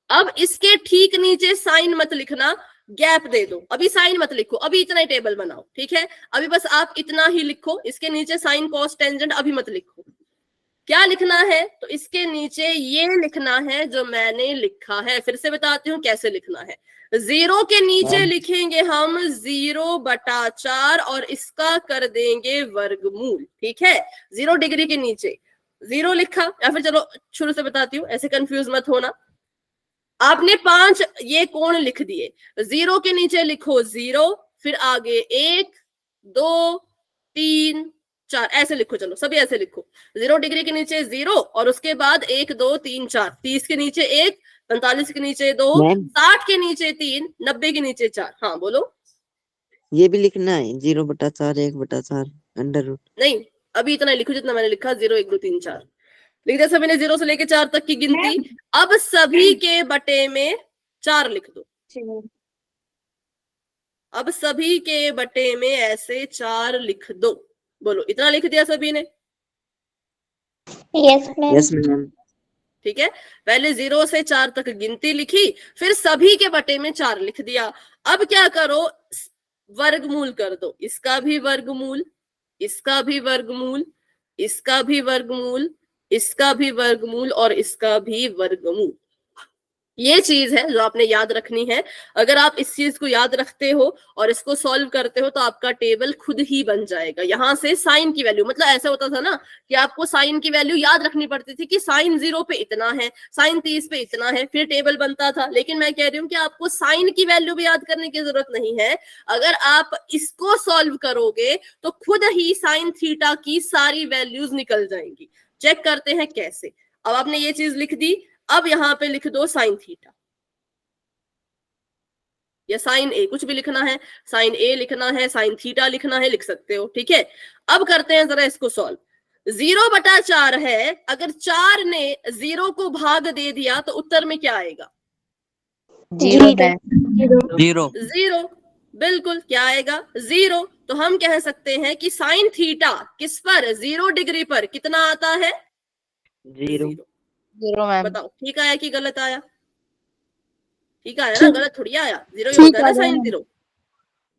अब इसके ठीक नीचे साइन मत लिखना, गैप दे दो, अभी साइन मत लिखो, अभी इतना ही टेबल बनाओ, ठीक है। अभी बस आप इतना ही लिखो, इसके नीचे साइन कॉस टेंजेंट अभी मत लिखो। क्या लिखना है, तो इसके नीचे ये लिखना है जो मैंने लिखा है। फिर से बताती हूँ कैसे लिखना है। 0 के नीचे लिखेंगे हम 0/4 और इसका कर देंगे वर्गमूल, ठीक है। 0 डिग्री के नीचे 0 लिखा, या फिर चलो शुरू से बताती हूँ, ऐसे कंफ्यूज मत होना। आपने 5 ये कोण लिख दिए, 0 के नीचे लिखो 0, फिर आगे 1 2 3 4 ऐसे लिखो, चलो सभी ऐसे लिखो। 0 डिग्री के नीचे 0 और उसके बाद 1 2 3 4, 30 के नीचे 1, 45 के नीचे 2, 60 के नीचे 3, 90 के नीचे 4। हाँ बोलो। ये भी लिखना है 0/4 1/4 अंडर रूट। नहीं, अभी इतना लिखो जितना मैंने लिखा, 0 1 2 3 4 लिख दिया सभी ने, 0 से लेके 4 तक की गिनती। अब सभी के बटे में 4 लिख दो। अब सभी के बटे में ऐसे 4 लिख दो। बोलो, इतना लिख दिया सभी ने? Yes ma'am. Yes ma'am. ठीक है, पहले 0 से 4 तक गिनती लिखी, फिर सभी के बटे में 4 लिख दिया। अब क्या करो, वर्गमूल कर दो। इसका भी वर्गमूल, इसका भी वर्गमूल, इसका भी वर्गमूल, इसका भी वर्गमूल और इसका भी वर्गमूल। ये चीज है जो आपने याद रखनी है। अगर आप इस चीज को याद रखते हो और इसको सॉल्व करते हो तो आपका टेबल खुद ही बन जाएगा। यहां से साइन की वैल्यू, मतलब ऐसा होता था ना कि आपको साइन की वैल्यू याद रखनी पड़ती थी कि साइन 0 पे इतना है, साइन 30 पे इतना है, फिर टेबल बनता था। लेकिन मैं कह रही हूँ कि आपको साइन की वैल्यू भी याद करने की जरूरत नहीं है। अगर आप इसको सॉल्व करोगे तो खुद ही साइन थीटा की सारी वैल्यूज निकल जाएंगी। चेक करते हैं कैसे। अब आपने ये चीज लिख दी, अब यहां पे लिख दो साइन थीटा या साइन ए, कुछ भी लिखना है, साइन ए लिखना है, साइन थीटा लिखना है, लिख सकते हो, ठीक है। अब करते हैं जरा इसको सॉल्व। 0/4 है, अगर 4 ने 0 को भाग दे दिया तो उत्तर में क्या आएगा? 0 0। बिल्कुल, क्या आएगा? 0। तो हम कह सकते हैं कि साइन थीटा किस पर, 0 डिग्री पर कितना आता है? 0। 0 मैम। बताओ ठीक आया कि गलत आया? ठीक आया ना, गलत थोड़ी आया। 0 ही होता है ना साइन 0।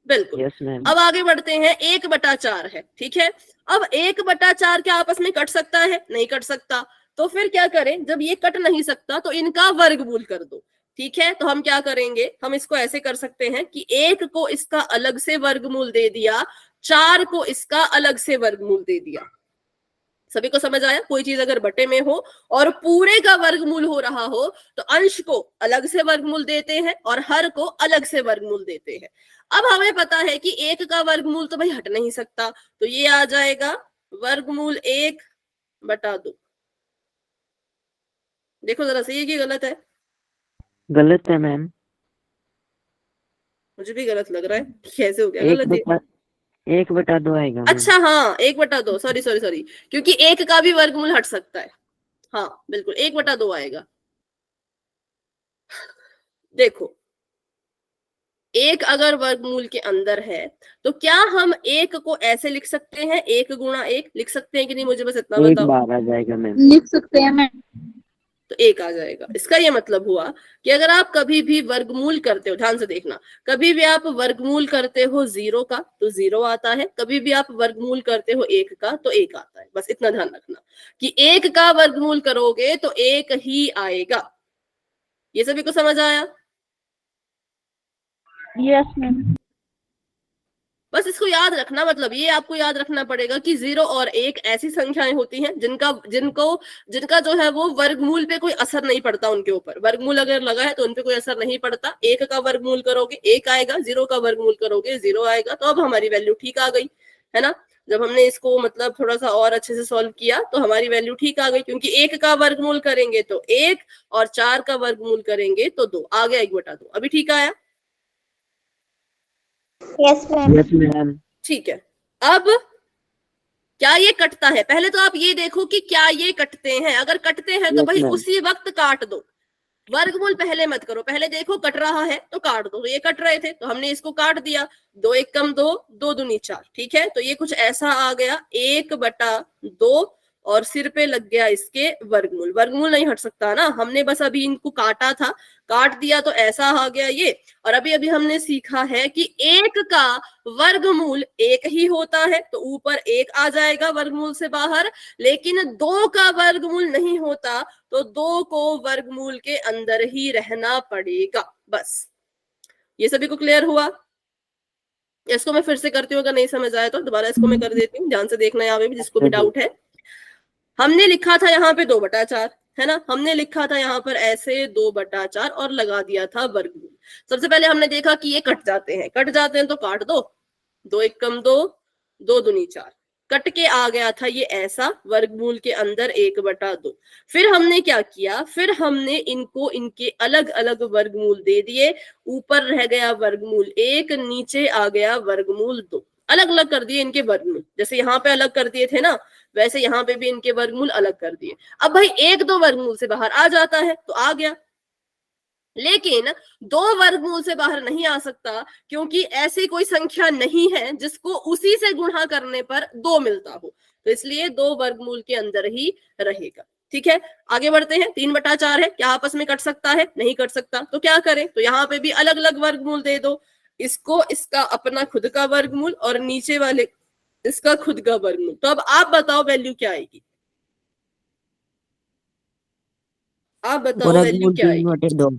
बिल्कुल। Yes ma'am. अब आगे बढ़ते हैं। 1/4 है, ठीक है। अब 1/4 क्या आपस में कट सकता है? नहीं कट सकता। तो फिर क्या करें, जब ये कट नहीं सकता तो इनका वर्गमूल कर दो, ठीक है। तो हम क्या करेंगे, हम इसको ऐसे कर सकते हैं कि 1 को इसका अलग से वर्गमूल दे दिया, 4 को इसका अलग से वर्गमूल दे दिया। सभी को समझ आया? कोई चीज अगर बटे में हो और पूरे का वर्गमूल हो रहा हो तो अंश को अलग से वर्गमूल देते हैं और हर को अलग से वर्गमूल देते हैं। अब हमें पता है कि 1 का वर्गमूल तो भाई हट नहीं सकता, तो ये आ जाएगा वर्गमूल 1/2। देखो जरा सही है कि गलत है? गलत है मैम। मुझे भी गलत लग रहा है, कैसे हो गया गलत? 1/2 आएगा मैम। अच्छा हाँ, 1/2, सॉरी, क्योंकि 1 का भी वर्गमूल हट सकता है। हाँ बिल्कुल, 1/2 आएगा। देखो, 1 अगर वर्गमूल के अंदर है तो क्या हम 1 को ऐसे लिख सकते हैं, 1 गुणा 1 लिख सकते हैं कि नहीं? मुझे बस इतना एक बताओ। बार आ जाएगा मैम। लिख सकते हैं मैम। तो 1 आ जाएगा। इसका ये मतलब हुआ कि अगर आप कभी भी वर्गमूल करते हो, ध्यान से देखना, कभी भी आप वर्गमूल करते हो 0 का तो 0 आता है, कभी भी आप वर्गमूल करते हो 1 का तो 1 आता है। बस इतना ध्यान रखना कि 1 का वर्गमूल करोगे तो 1 ही आएगा। ये सभी को समझ आया? Yes ma'am. बस इसको याद रखना, मतलब ये आपको याद रखना पड़ेगा कि 0 और 1 ऐसी संख्याएं होती हैं जिनका जो है वो वर्गमूल पे कोई असर नहीं पड़ता उनके ऊपर। वर्गमूल अगर लगा है तो उनपे कोई असर नहीं पड़ता। 1 का वर्गमूल करोगे 1 आएगा, 0 का वर्गमूल करोगे 0 आएगा। तो अब हमारी वैल्यू ठीक आ गई है ना। जब हमने इसको मतलब थोड़ा सा और अच्छे से सॉल्व किया तो हमारी वैल्यू ठीक आ गई, क्योंकि 1 का वर्गमूल करेंगे तो 1 और 4 का वर्गमूल करेंगे तो 2 आ गया, 1/2। अभी ठीक आया? Yes ma'am. Yes ma'am. ठीक है। अब क्या ये कटता है? पहले तो आप ये देखो कि क्या ये कटते हैं। अगर कटते हैं तो Yes, भाई ma'am. उसी वक्त काट दो। वर्गमूल पहले मत करो, पहले देखो कट रहा है तो काट दो। तो ये कट रहे थे तो हमने इसको काट दिया, 2 1 कम 2, 2 दूनी 4, ठीक है। तो ये कुछ ऐसा आ गया 1/2 और सिर पे लग गया इसके वर्गमूल। वर्गमूल नहीं हट सकता ना, हमने बस अभी इनको काटा था, काट दिया तो ऐसा आ गया ये। और अभी अभी हमने सीखा है कि 1 का वर्गमूल 1 ही होता है, तो ऊपर 1 आ जाएगा वर्गमूल से बाहर, लेकिन 2 का वर्गमूल नहीं होता, तो 2 को वर्गमूल के अंदर ही रहना पड़ेगा। बस ये सभी को क्लियर हुआ? इसको मैं फिर से करती हूँ, अगर नहीं समझ आया तो दोबारा इसको मैं कर देती हूँ, ध्यान से देखना यहाँ पे भी जिसको भी डाउट है। हमने लिखा था यहाँ पे 2/4, है ना, हमने लिखा था यहाँ पर ऐसे 2/4 और लगा दिया था वर्गमूल। सबसे पहले हमने देखा कि ये कट जाते हैं, कट जाते हैं तो काट दो, 2 1 कम 2, 2 दूनी 4, कट के आ गया था ये ऐसा वर्गमूल के अंदर 1/2। फिर हमने क्या किया, फिर हमने इनको इनके अलग अलग वर्गमूल दे दिए, ऊपर रह गया वर्गमूल 1, नीचे आ गया वर्गमूल 2, अलग अलग कर दिए इनके वर्गमूल। जैसे यहाँ पे अलग कर दिए थे ना, वैसे यहाँ पे भी इनके वर्गमूल अलग कर दिए। अब भाई 1 2 वर्गमूल से बाहर आ जाता है तो आ गया, लेकिन 2 वर्गमूल से बाहर नहीं आ सकता, क्योंकि ऐसी कोई संख्या नहीं है जिसको उसी से गुणा करने पर 2 मिलता हो, तो इसलिए 2 वर्गमूल के अंदर ही रहेगा। ठीक है, आगे बढ़ते हैं। 3/4 है, क्या आपस में कट सकता है? नहीं कट सकता, तो क्या करें? तो यहाँ पे भी अलग अलग वर्गमूल दे दो, इसको इसका अपना खुद का वर्गमूल और नीचे वाले इसका खुद का वर्गमूल। तो अब आप बताओ वैल्यू क्या आएगी? आप बताओ वैल्यू क्या आएगी?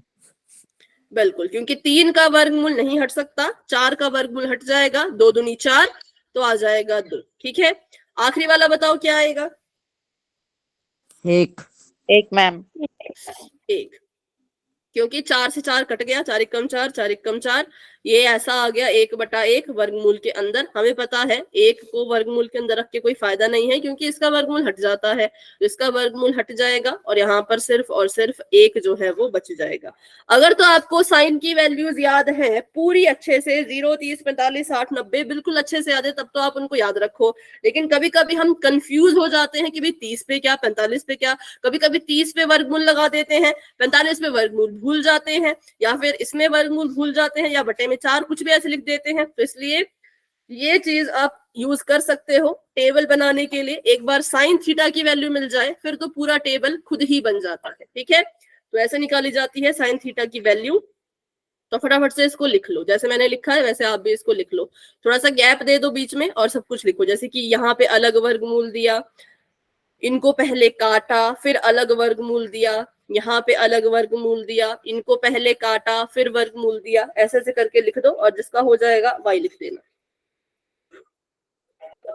बिल्कुल, क्योंकि 3 का वर्गमूल नहीं हट सकता, 4 का वर्गमूल हट जाएगा, 2 दूनी 4 तो आ जाएगा 2। ठीक है, आखिरी वाला बताओ क्या आएगा? 1 मैम। 1, क्योंकि 4 से 4 कट गया, 4 1 कम 4, 4 1 कम 4, ये ऐसा आ गया 1/1 वर्गमूल के अंदर। हमें पता है 1 को वर्गमूल के अंदर रख के कोई फायदा नहीं है, क्योंकि इसका वर्गमूल हट जाता है, तो इसका वर्गमूल हट जाएगा और यहाँ पर सिर्फ और सिर्फ 1 जो है वो बच जाएगा। अगर तो आपको साइन की वैल्यूज याद है पूरी अच्छे से, 0 30 45 60 90 बिल्कुल अच्छे से याद है, तब तो आप उनको याद रखो। लेकिन कभी कभी हम कंफ्यूज हो जाते हैं कि भाई 30 पे क्या, 45 पे क्या, कभी कभी 30 पे वर्गमूल लगा देते हैं, 45 पे वर्गमूल भूल जाते हैं, या फिर इसमें वर्गमूल भूल जाते हैं, या बटे में 4 कुछ भी ऐसे लिख देते हैं। तो इसलिए ये चीज आप यूज कर सकते हो टेबल बनाने के लिए। एक बार साइन थीटा की वैल्यू मिल जाए फिर तो पूरा टेबल खुद ही बन जाता है। ठीक है, तो ऐसे निकाली जाती है साइन थीटा की वैल्यू। तो फटाफट से इसको लिख लो, जैसे मैंने लिखा है वैसे आप भी इसको लिख लो, थोड़ा सा गैप दे दो बीच में और सब कुछ लिखो। जैसे कि यहाँ पे अलग वर्गमूल दिया, इनको पहले काटा, फिर अलग वर्गमूल दिया, यहाँ पे अलग वर्गमूल दिया, इनको पहले काटा फिर वर्गमूल दिया, ऐसे ऐसे करके लिख दो और जिसका हो जाएगा y लिख देना।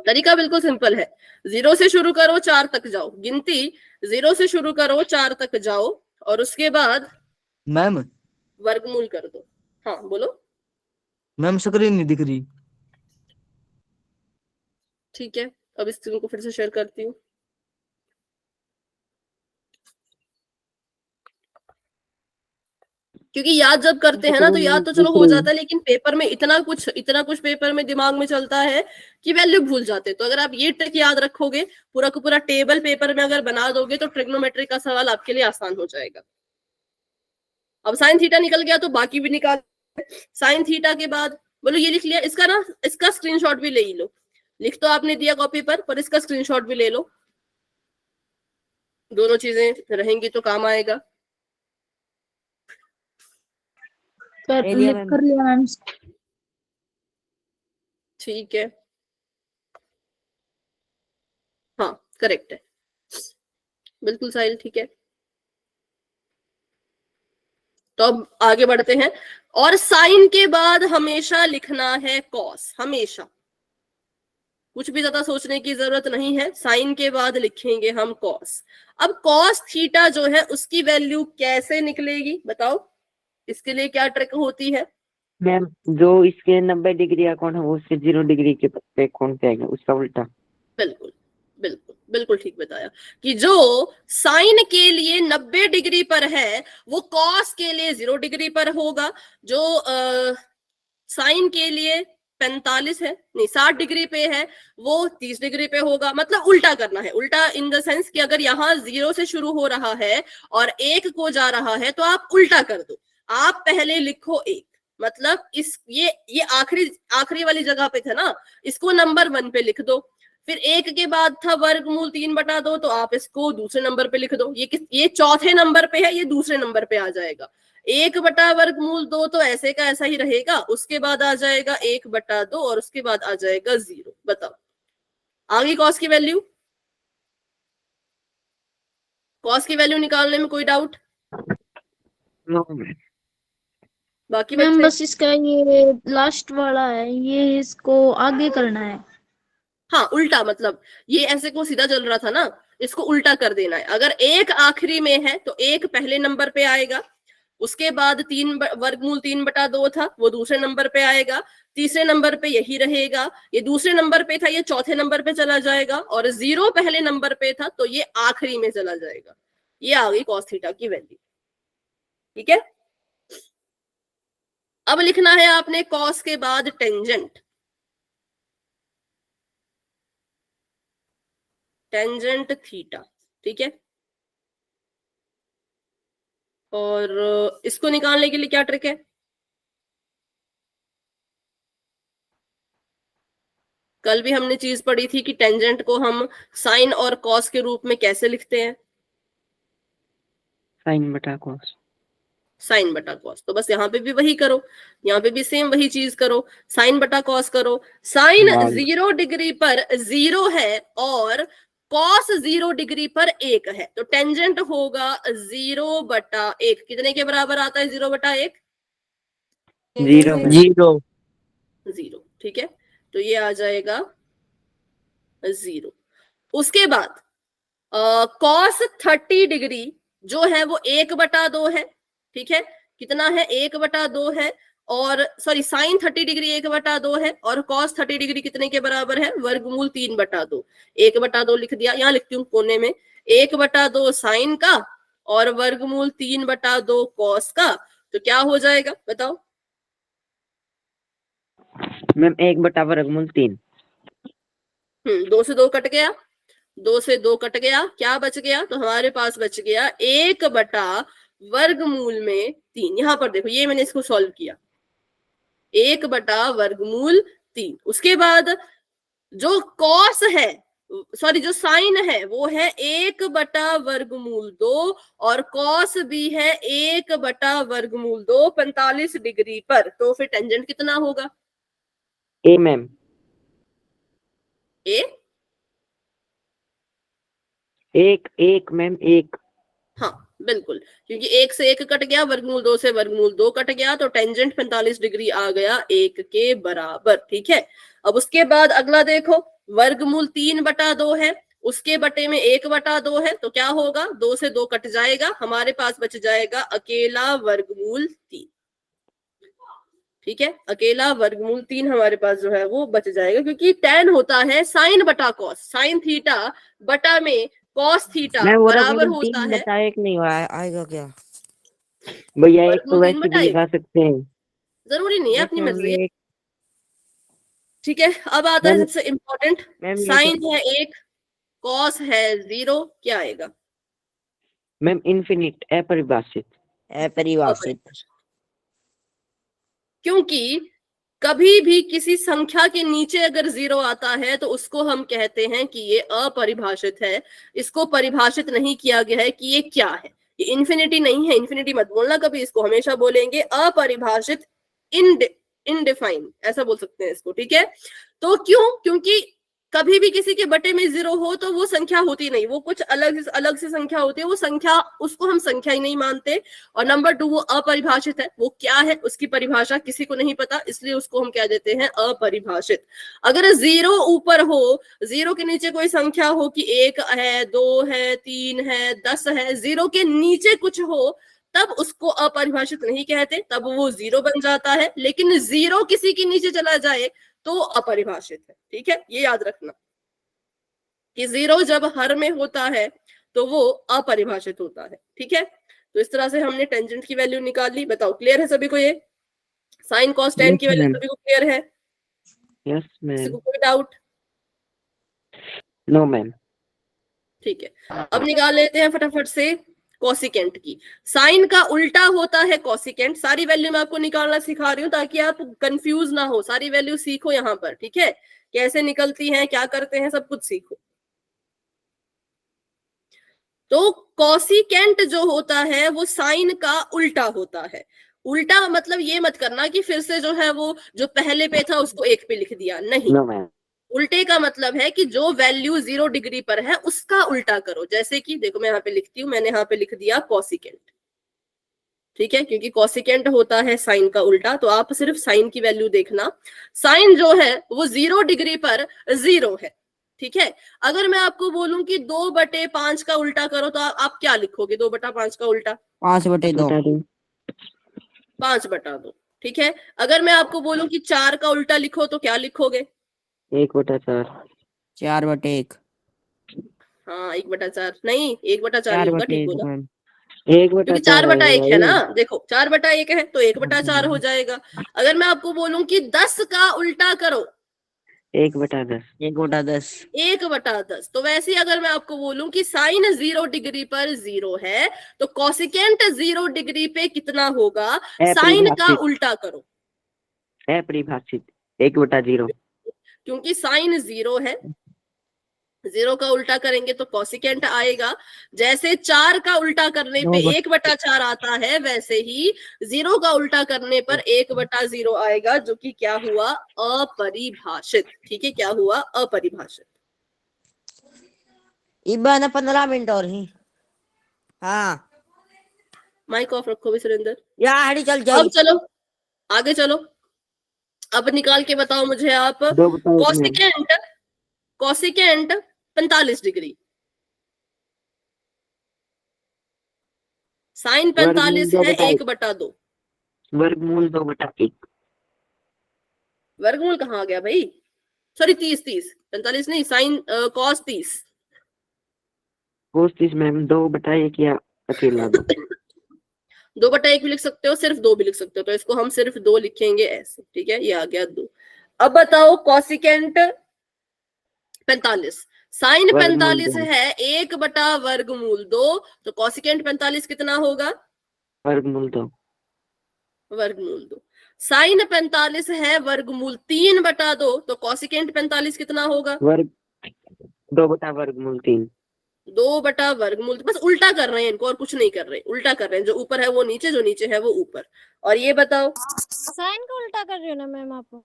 तरीका बिल्कुल सिंपल है, 0 से शुरू करो 4 तक जाओ, गिनती 0 से शुरू करो 4 तक जाओ और उसके बाद मैम वर्गमूल कर दो। हाँ बोलो। मैम स्क्रीन नहीं दिख रही। ठीक है, अब इस स्क्रीन को फिर से शेयर करती हूँ। क्योंकि याद जब करते हैं ना तो याद तो चलो हो जाता है, लेकिन पेपर में इतना कुछ पेपर में दिमाग में चलता है कि वैल्यू भूल जाते हैं। तो अगर आप ये ट्रिक याद रखोगे, पूरा का पूरा टेबल पेपर में अगर बना दोगे तो ट्रिग्नोमेट्री का सवाल आपके लिए आसान हो जाएगा। अब साइन थीटा निकल गया तो बाकी भी निकाल। साइन थीटा के बाद बोलो ये लिख लिया, इसका स्क्रीनशॉट भी ले लो। लिख तो आपने दिया कॉपी पर इसका स्क्रीनशॉट भी ले लो, दोनों चीजें रहेंगी तो काम आएगा। कर लिया मैम। ठीक है, हाँ करेक्ट है, बिल्कुल साहिल ठीक है। तो अब आगे बढ़ते हैं, और साइन के बाद हमेशा लिखना है कॉस, हमेशा, कुछ भी ज्यादा सोचने की जरूरत नहीं है, साइन के बाद लिखेंगे हम कॉस। अब कॉस थीटा जो है उसकी वैल्यू कैसे निकलेगी बताओ, इसके लिए क्या ट्रिक होती है? मैम जो इसके 90 डिग्री का कोण है वो उसके 0 डिग्री के पे कोण पे आएगा, उसका उल्टा। बिल्कुल बिल्कुल बिल्कुल ठीक बताया कि जो साइन के लिए 90 डिग्री पर है वो कॉस के लिए 0 डिग्री पर होगा, जो साइन के लिए 45 है, नहीं 60 डिग्री पे है, वो 30 डिग्री पे होगा। मतलब उल्टा करना है, उल्टा इन द सेंस कि अगर यहाँ 0 से शुरू हो रहा है और 1 को जा रहा है तो आप उल्टा कर दो। आप पहले लिखो 1, मतलब इस ये आखिरी वाली जगह पे था ना, इसको नंबर 1 पे लिख दो। फिर 1 के बाद था वर्गमूल 3/2, तो आप इसको दूसरे नंबर पे लिख दो। ये चौथे नंबर पे है, ये दूसरे नंबर पे आ जाएगा। 1/वर्गमूल 2 तो ऐसे का ऐसा ही रहेगा, उसके बाद आ जाएगा 1/2 और उसके बाद आ जाएगा 0। बताओ आगे कॉस की वैल्यू, कॉस की वैल्यू निकालने में कोई डाउट? No ma'am. बाकी मैम बच्चे, बस इसका ये लास्ट वाला है, ये इसको आगे करना है। हाँ उल्टा, मतलब ये ऐसे को सीधा चल रहा था ना, इसको उल्टा कर देना है। अगर 1 आखिरी में है तो 1 पहले नंबर पे आएगा, उसके बाद 3 वर्गमूल 3/2 था, वो दूसरे नंबर पे आएगा, तीसरे नंबर पे यही रहेगा, ये दूसरे नंबर पे था, ये चौथे नंबर पे चला जाएगा, और 0 पहले नंबर पे था तो ये आखिरी में चला जाएगा। ये आ गई कॉस थीटा की वैल्यू। ठीक है, अब लिखना है आपने कॉस के बाद टेंजेंट। टेंजेंट थीटा, ठीक है। और इसको निकालने के लिए क्या ट्रिक है? कल भी हमने चीज पढ़ी थी कि टेंजेंट को हम साइन और कॉस के रूप में कैसे लिखते हैं? साइन बटा कॉस। साइन बटा कॉस। तो बस यहाँ पे भी वही करो, यहाँ पे भी सेम वही चीज करो, साइन बटा कॉस करो। साइन 0 डिग्री पर 0 है और कॉस 0 डिग्री पर 1 है, तो टेंजेंट होगा 0/1। कितने के बराबर आता है 0/1? 0 मैम। 0, ठीक है। तो ये आ जाएगा 0। उसके बाद कॉस 30 डिग्री जो है वो 1/2 है, ठीक है। कितना है? 1/2 है। और सॉरी, साइन 30 डिग्री 1/2 है और कॉस 30 डिग्री कितने के बराबर है? वर्गमूल 3/2। 1/2 लिख दिया, यहां लिखती हूँ कोने में, 1/2 साइन का और वर्गमूल 3/2 कॉस का। तो क्या हो जाएगा बताओ? मैम 1/वर्गमूल 3। 2 से 2 कट गया, 2 से 2 कट गया, क्या बच गया? तो हमारे पास बच गया 1/वर्गमूल में 3। यहां पर देखो, ये मैंने इसको सॉल्व किया, 1/वर्गमूल 3। उसके बाद जो कॉस है, सॉरी जो साइन है वो है 1/वर्गमूल 2 और कॉस भी है 1/वर्गमूल 2 45 डिग्री पर। तो फिर टेंजेंट कितना होगा? ए मैम। ए 1 मैम 1। हाँ बिल्कुल, क्योंकि 1 से 1 कट गया, वर्गमूल 2 से वर्गमूल 2 कट गया, तो टेंजेंट 45 डिग्री आ गया 1 के बराबर। ठीक है, अब उसके बाद अगला देखो, वर्गमूल 3/2 है, उसके बटे में 1/2 है, तो क्या होगा? 2 से 2 कट जाएगा, हमारे पास बच जाएगा अकेला वर्गमूल 3। ठीक है, अकेला वर्गमूल 3 हमारे पास जो है वो बच जाएगा, क्योंकि tan होता है साइन बटा कॉस, साइन थीटा बटा में कॉस थीटा बराबर होता है। 3/1 नहीं आएगा क्या? भैया एक तो वर्गमूल वैसे भी 3/1 लगा सकते हैं। जरूरी नहीं है, अपनी मैम मर्जी है। ये ठीक है, अब आता है मैम सबसे इंपॉर्टेंट, मैम ये साइन है 1, कॉस है 0, क्या आएगा? मैम इनफिनिट अपरिभाषित। अपरिभाषित। क्योंकि कभी भी किसी संख्या के नीचे अगर 0 आता है तो उसको हम कहते हैं कि ये अपरिभाषित है, इसको परिभाषित नहीं किया गया है कि ये क्या है। ये इन्फिनिटी नहीं है, इन्फिनिटी मत बोलना कभी, इसको हमेशा बोलेंगे अपरिभाषित, इनडिफाइन, ऐसा बोल सकते हैं इसको। ठीक है, तो क्यों? क्योंकि कभी भी किसी के बटे में 0 हो तो वो संख्या होती नहीं, वो कुछ अलग से संख्या होती है, वो संख्या, उसको हम संख्या ही नहीं मानते। और नंबर 2, वो अपरिभाषित है, वो क्या है उसकी परिभाषा किसी को नहीं पता, इसलिए उसको हम कह देते हैं अपरिभाषित। अगर 0 ऊपर हो, 0 के नीचे कोई संख्या हो कि 1 है, 2 है, 3 है, 10 है, 0 के नीचे कुछ हो, तब उसको अपरिभाषित नहीं कहते, तब वो 0 बन जाता है। लेकिन 0 किसी के नीचे चला जाए तो अपरिभाषित है। ठीक है, ये याद रखना कि 0 जब हर में होता है तो वो अपरिभाषित होता है। ठीक है, तो इस तरह से हमने टेंजेंट की वैल्यू निकाल ली। बताओ क्लियर है सभी को? ये साइन कॉस टेन की वैल्यू सभी को क्लियर है? यस किसी मैम। को कोई डाउट? No ma'am. ठीक है, अब निकाल लेते हैं फटाफट से कोसिकेंट की। साइन का उल्टा होता है कोसिकेंट। सारी वैल्यू मैं आपको निकालना सिखा रही हूँ ताकि आप कंफ्यूज ना हो, सारी वैल्यू सीखो यहाँ पर, ठीक है? कैसे निकलती हैं, क्या करते हैं, सब कुछ सीखो। तो कोसिकेंट जो होता है वो साइन का उल्टा होता है। उल्टा मतलब ये मत करना कि फिर से जो है वो जो पहले पे था उसको एक पे लिख दिया, नहीं। No ma'am. उल्टे का मतलब है कि जो वैल्यू 0 डिग्री पर है उसका उल्टा करो। जैसे कि देखो मैं यहाँ पे लिखती हूँ, मैंने यहाँ पे लिख दिया कोसिकेंट, ठीक है? क्योंकि कोसिकेंट होता है साइन का उल्टा, तो आप सिर्फ साइन की वैल्यू देखना। साइन जो है वो 0 डिग्री पर 0 है, ठीक है? अगर मैं आपको बोलूं कि 2/5 का उल्टा करो तो आप क्या लिखोगे? 2/5 का उल्टा 5/2। बता दो। 5/2, ठीक है? अगर मैं आपको बोलूं कि 4 का उल्टा लिखो तो क्या लिखोगे? 1/4। 4/1। हाँ 1/4 नहीं, 1/4 ही होगा, ठीक 4/1 बोला। मैम। 1/4 क्योंकि 4/1 है ना, भाई। देखो 4/1 है तो 1/4 हो जाएगा। अगर मैं आपको बोलूं कि 10 का उल्टा करो 1/10। 1/10। 1/10, तो वैसे ही अगर मैं आपको बोलूं कि साइन 0 डिग्री पर 0 है तो कोसिकेंट 0 डिग्री पे कितना होगा? साइन का अपरिभाषित। उल्टा करो, अपरिभाषित 1/0। क्योंकि साइन 0 है, 0 का उल्टा करेंगे तो कोसिकेंट आएगा। जैसे 4 का उल्टा करने पे 1/4 आता है, वैसे ही 0 का उल्टा करने पर 1/0 आएगा, जो कि क्या हुआ? अपरिभाषित, ठीक है? क्या हुआ? अपरिभाषित। इबा ना 15 मिनट और ही। हाँ माइक ऑफ रखो भी सुरेंद्र। या हड़ी चल अब जाई। चलो आगे चलो, अब निकाल के बताओ मुझे आप 2/1 मैम। Cosecant 45 degree. साइन 45 है 1/2। वर्गमूल 2/1। वर्गमूल कहाँ आ गया भाई? सॉरी 30 45 नहीं, साइन कॉस 30। कोस 30 मैम 2/1 या अकेला 2। 2/1 भी लिख सकते हो, सिर्फ 2 भी लिख सकते हो, तो इसको हम सिर्फ 2 लिखेंगे ऐसे, ठीक है? ये आ गया 2। अब बताओ कोसिकेंट 45। साइन वर्गमूल 45 2। है 1/वर्गमूल 2, तो कोसिकेंट 45 कितना होगा? वर्गमूल 2। वर्गमूल 2। साइन 45 है वर्गमूल 3/2, तो कोसिकेंट 45 कितना होगा? 2/वर्गमूल 3। 2/वर्गमूल, बस उल्टा कर रहे हैं इनको, और कुछ नहीं कर रहे, उल्टा कर रहे हैं। जो ऊपर है वो नीचे, जो नीचे है वो ऊपर। और ये बताओ, साइन का उल्टा कर रही हो ना मैम आप?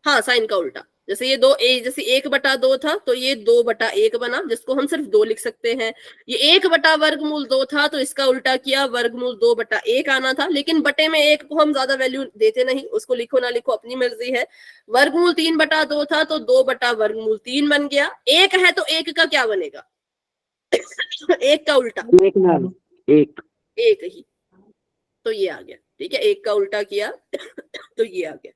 हाँ साइन का उल्टा। जैसे ये 1/2 था तो ये 2/1 बना, जिसको हम सिर्फ 2 लिख सकते हैं। ये 1/वर्गमूल 2 था तो इसका उल्टा किया, वर्गमूल 2/1 आना था, लेकिन बटे में 1 को हम ज्यादा वैल्यू देते नहीं, उसको लिखो ना लिखो अपनी मर्जी है। वर्गमूल 3/2 था तो 2/वर्गमूल 3 बन गया। 1 है तो 1 का क्या बनेगा? 1 का उल्टा 1 मैम। 1 ही, तो ये आ गया, ठीक है? 1 का उल्टा किया तो ये आ गया।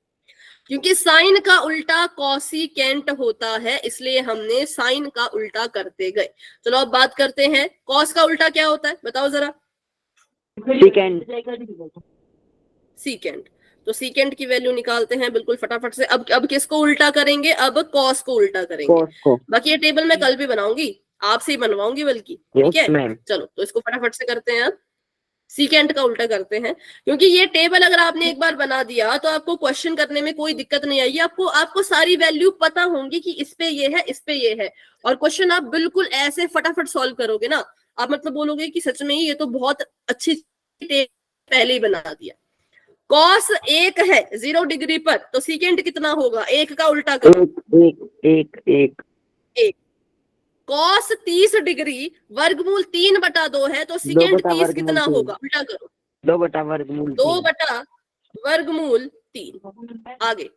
क्योंकि साइन का उल्टा कोसिकेंट होता है, इसलिए हमने साइन का उल्टा करते गए। चलो अब बात करते हैं कॉस का उल्टा क्या होता है, बताओ जरा। सीकेंट। तो सीकेंट की वैल्यू निकालते हैं बिल्कुल फटाफट से। अब किसको उल्टा करेंगे? अब कॉस को उल्टा करेंगे। कोस को। बाकी ये टेबल मैं कल भी बनाऊंगी, आपसे ही बनवाऊंगी बल्कि, ठीक है? Yes ma'am. चलो तो इसको फटाफट से करते हैं। अब सीकेंट का उल्टा करते हैं, क्योंकि ये टेबल अगर आपने एक बार बना दिया तो आपको क्वेश्चन करने में कोई दिक्कत नहीं आएगी। आपको सारी वैल्यू पता होंगी कि इस पे ये है, इस पे ये है, और क्वेश्चन आप बिल्कुल ऐसे फटाफट सॉल्व करोगे ना, आप मतलब बोलोगे कि सच में ही ये तो बहुत अच्छी टेबल पहले ही बना दिया। कॉस 1 है 0 डिग्री पर, तो सीकेंट कितना होगा? 1 का उल्टा करो। 1 कॉस 30 डिग्री वर्गमूल 3/2 है, तो सीकेंट 30 कितना होगा? उल्टा करो। 2/वर्गमूल 2/वर्गमूल 3। आगे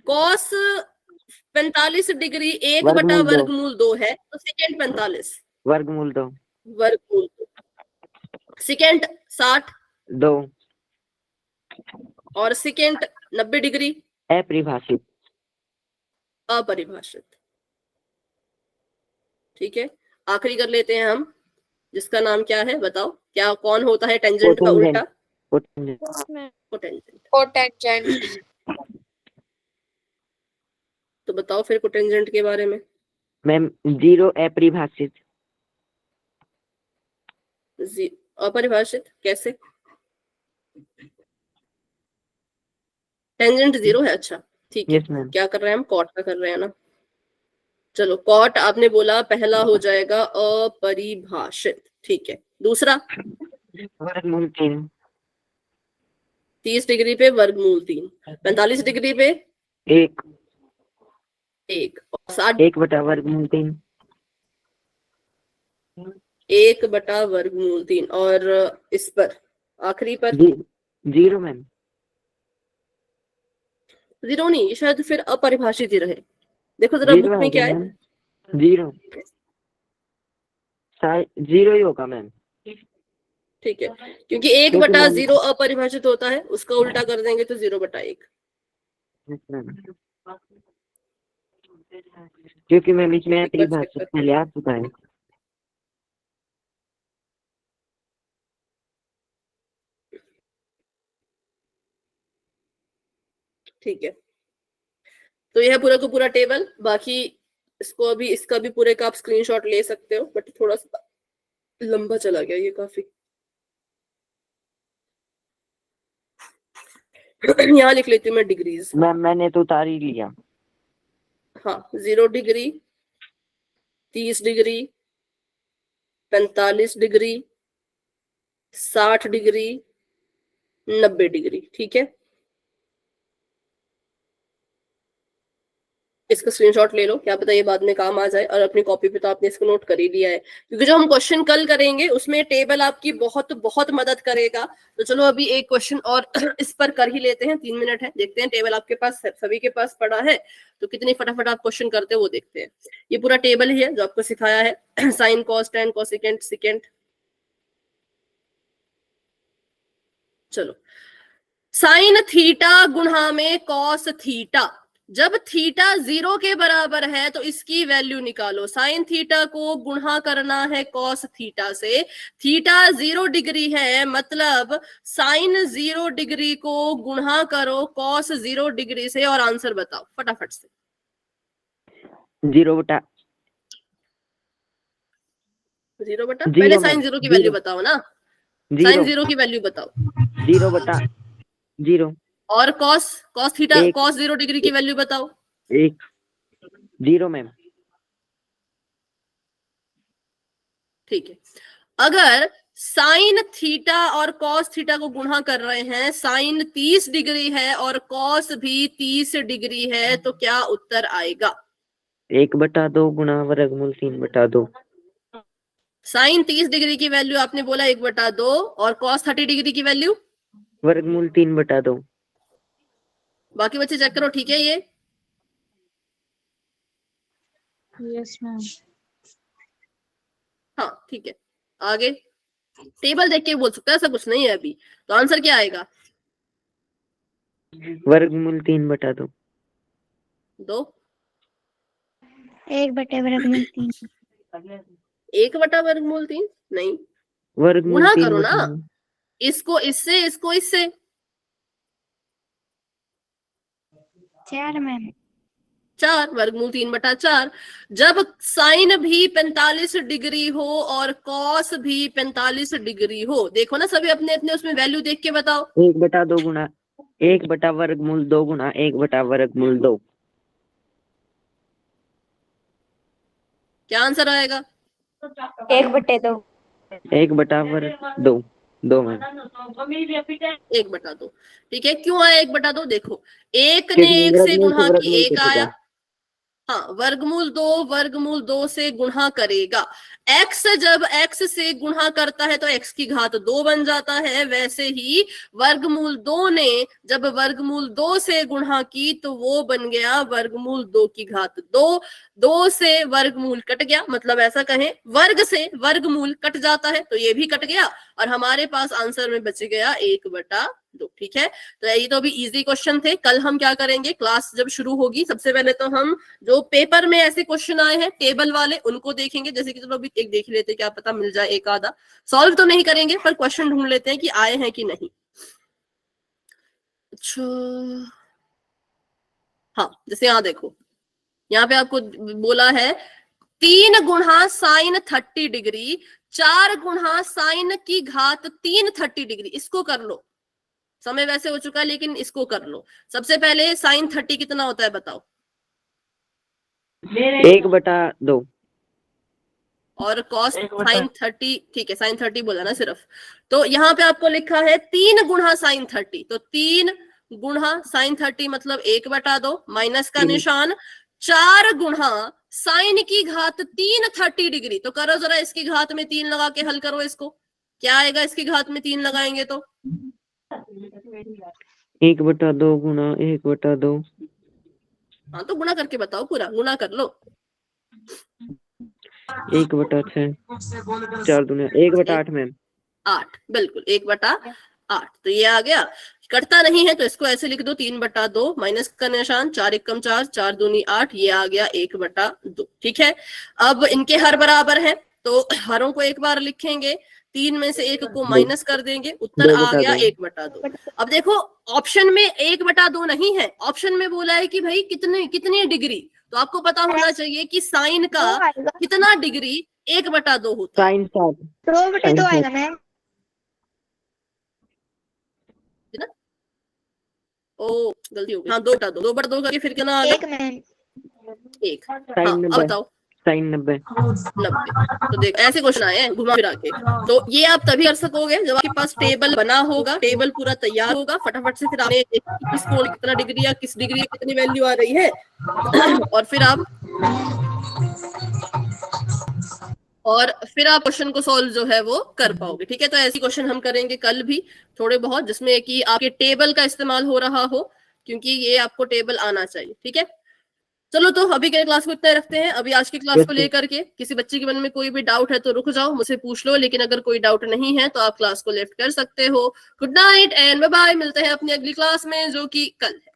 कॉस 45 डिग्री 1/वर्गमूल 2 है, तो सेकेंड 45 वर्गमूल 2। वर्गमूल 2। सेकेंड 60 2 और सेकेंड 90 डिग्री अपरिभाषित। अपरिभाषित, ठीक है? आखिरी कर लेते हैं हम, जिसका नाम क्या है बताओ? क्या कौन होता है टेंजेंट का उल्टा? कोटेंजेंट। कोटेंजेंट। कोटेंजेंट। तो बताओ फिर कोटेंजेंट के बारे में। मैम जीरो अपरिभाषित। अपरिभाषित कैसे? टेंजेंट जीरो है, अच्छा ठीक है। Yes ma'am. क्या कर रहे हैं हम? कॉट का कर रहे हैं ना। चलो कॉट आपने बोला पहला हो जाएगा अपरिभाषित, ठीक है। दूसरा वर्गमूल 3। 30 डिग्री पे वर्गमूल 3, 45 डिग्री पे 1 1, और 60 1 बटा वर्गमूल 3। 1 बटा वर्गमूल 3, और इस पर आखिरी पर जीरो मैम। जीरो नहीं, शायद फिर अपरिभाषित ही रहे। देखो जरा बुक में क्या है। जीरो जीरो ही होगा मैम। ठीक है, क्योंकि 1 बटा 0 अपरिभाषित होता है, उसका उल्टा कर देंगे तो 0 बटा 1। क्योंकि मैम इसमें अपरिभाषित पहले आ चुका है। ठीक है, तो यह पूरा का पूरा टेबल। बाकी इसको अभी इसका भी पूरे का आप स्क्रीनशॉट ले सकते हो, बट थोड़ा सा लंबा चला गया ये काफी। यहाँ लिख लेती हूँ मैं डिग्रीज। मैम मैंने तो उतार ही लिया। हाँ, 0 degree, 30 degree, 45 degree, 60 degree, 90 degree, ठीक है। इसका स्क्रीनशॉट ले लो, क्या पता ये बाद में काम आ जाए। और अपनी कॉपी पे तो आपने इसको नोट कर ही लिया है, क्योंकि जो हम क्वेश्चन कल करेंगे उसमें टेबल आपकी बहुत बहुत मदद करेगा। तो चलो अभी एक क्वेश्चन और इस पर कर ही लेते हैं, 3 मिनट है। देखते हैं टेबल आपके पास सभी के पास पड़ा है तो कितनी फटाफट आप क्वेश्चन करते हो वो देखते हैं। ये पूरा टेबल ही है जो आपको सिखाया है, sine cos tan cosecant second. चलो, साइन थीटा गुणा में कॉस थीटा। जब थीटा 0 के बराबर है तो इसकी वैल्यू निकालो। साइन थीटा को गुणा करना है कॉस थीटा से। थीटा 0 डिग्री है, मतलब साइन 0 डिग्री को गुणा करो कॉस 0 डिग्री से, और आंसर बताओ फटाफट से। 0 बटा पहले साइन 0 की वैल्यू बताओ ना। साइन 0 की वैल्यू बताओ। 0 बटा 0। और कॉस थीटा कॉस 0 डिग्री की वैल्यू बताओ। 1 0 मैम। ठीक है, अगर साइन थीटा और कॉस थीटा को गुणा कर रहे हैं, साइन 30 डिग्री है और कॉस भी 30 डिग्री है, तो क्या उत्तर आएगा? 1 बटा 2 गुणा वर्गमूल 3 बटा 2। साइन 30 डिग्री की वैल्यू आपने बोला 1 बटा 2, और कॉस 30 डिग्री की वैल्यू वर्गमूल 3 बटा 2। बाकी बच्चे चेक करो, ठीक है ये? Yes ma'am. हाँ ठीक है, आगे टेबल देख के बोल सकते हैं, ऐसा कुछ नहीं है अभी। तो आंसर क्या आएगा? वर्गमूल 3 बटा 2। 2 1 बटे वर्गमूल 3। 1 बटा वर्गमूल 3 नहीं, वर्गमूल गुणा 3 करो बटा ना। 2। इसको इससे, इसको इससे। 4 मैम। 4 वर्गमूल 3 बटा 4। जब साइन भी 45 डिग्री हो और कॉस भी 45 डिग्री हो, देखो ना सभी अपने अपने उसमें वैल्यू देख के बताओ। 1 बटा 2 गुणा 1 बटा वर्गमूल 2 गुणा 1 बटा वर्गमूल 2। क्या आंसर आएगा? 1 बटे 2। 1 बटा वर्ग 2 2 मैम। 1 बटा 2, ठीक है। क्यों आया 1 बटा 2? देखो, 1 ने 1 से गुणा की 1 आया। हाँ, वर्गमूल 2 से गुणा करेगा। x जब x से गुणा करता है तो x की घात 2 बन जाता है। वैसे ही वर्गमूल 2 ने जब वर्गमूल 2 से गुणा की तो वो बन गया वर्गमूल 2 की घात 2। 2 से वर्गमूल कट गया, मतलब ऐसा कहें वर्ग से वर्गमूल कट जाता है, तो ये भी कट गया और हमारे पास आंसर में बच गया 1 बटा 2। ठीक है, तो ये तो अभी इजी क्वेश्चन थे। कल हम क्या करेंगे, क्लास जब शुरू होगी सबसे पहले तो हम जो पेपर में ऐसे क्वेश्चन आए हैं टेबल वाले उनको देखेंगे। जैसे कि चलो अभी एक देख लेते हैं, क्या पता मिल जाए एक आधा। सॉल्व तो नहीं करेंगे पर क्वेश्चन ढूंढ लेते हैं कि आए हैं कि नहीं। अच्छा हाँ, जैसे यहाँ देखो, यहाँ पे आपको बोला है 3 गुणा साइन 30 डिग्री 4 गुणा साइन की घात 3 30 डिग्री। इसको कर लो, समय वैसे हो चुका है लेकिन इसको कर लो। सबसे पहले साइन 30 कितना होता है बताओ? 1/2। और कॉस साइन 30, ठीक है साइन 30 बोला ना सिर्फ, तो यहाँ पे आपको लिखा है 3 गुणा साइन 30, तो 3 गुणा साइन 30 मतलब 1/2 माइनस का निशान 4 गुणा साइन की घात 3 30 डिग्री। तो करो जरा इसकी घात में 3 लगा के हल करो इसको, क्या आएगा इसकी घात में 3 लगाएंगे तो? 1/2 गुणा 1/2। हाँ तो गुणा करके बताओ, पूरा गुणा कर लो। 1/6 4 दूनी 1/8 मैम। 8, बिल्कुल 1/8। तो ये आ गया, कटता नहीं है तो इसको ऐसे लिख दो 3/2 माइनस का निशान 4 एकम 4 4 दूनी 8, ये आ गया 1/2। ठीक है, अब इनके हर बराबर है तो हरों को एक बार लिखेंगे, 3 में से 1 को माइनस कर देंगे, उत्तर आ गया 1/2। अब देखो ऑप्शन में 1/2 नहीं है, ऑप्शन में बोला है कि भाई कितनी डिग्री, तो आपको पता होना चाहिए कि साइन का कितना डिग्री 1/2 होता है। साइन 7 2/2 आएगा मैम। ओ गलती हो गई, हाँ 2/2 2/2 करके फिर कितना आ गया? 1 मैम। 1। हाँ साइन अब 90 बताओ। साइन 90। 90। तो देख ऐसे क्वेश्चन आए हैं घुमा फिरा के, तो ये आप तभी कर सकोगे जब आपके पास टेबल बना होगा, टेबल पूरा तैयार होगा, फटाफट से फिर आपने किस कोण कितना डिग्री या किस डिग्री कितनी वैल्यू आ रही है और फिर आप क्वेश्चन को सॉल्व जो है वो कर पाओगे। ठीक है, तो ऐसी क्वेश्चन हम करेंगे कल भी थोड़े बहुत, जिसमें कि आपके टेबल का इस्तेमाल हो रहा हो, क्योंकि ये आपको टेबल आना चाहिए। ठीक है, चलो तो अभी के क्लास को इतना रखते हैं। अभी आज की क्लास को लेकर के किसी बच्चे के मन में कोई भी डाउट है तो रुक जाओ, मुझसे पूछ लो, लेकिन अगर कोई डाउट नहीं है तो आप क्लास को लेफ्ट कर सकते हो। Good night and bye bye, मिलते हैं अपनी अगली क्लास में जो कि कल है।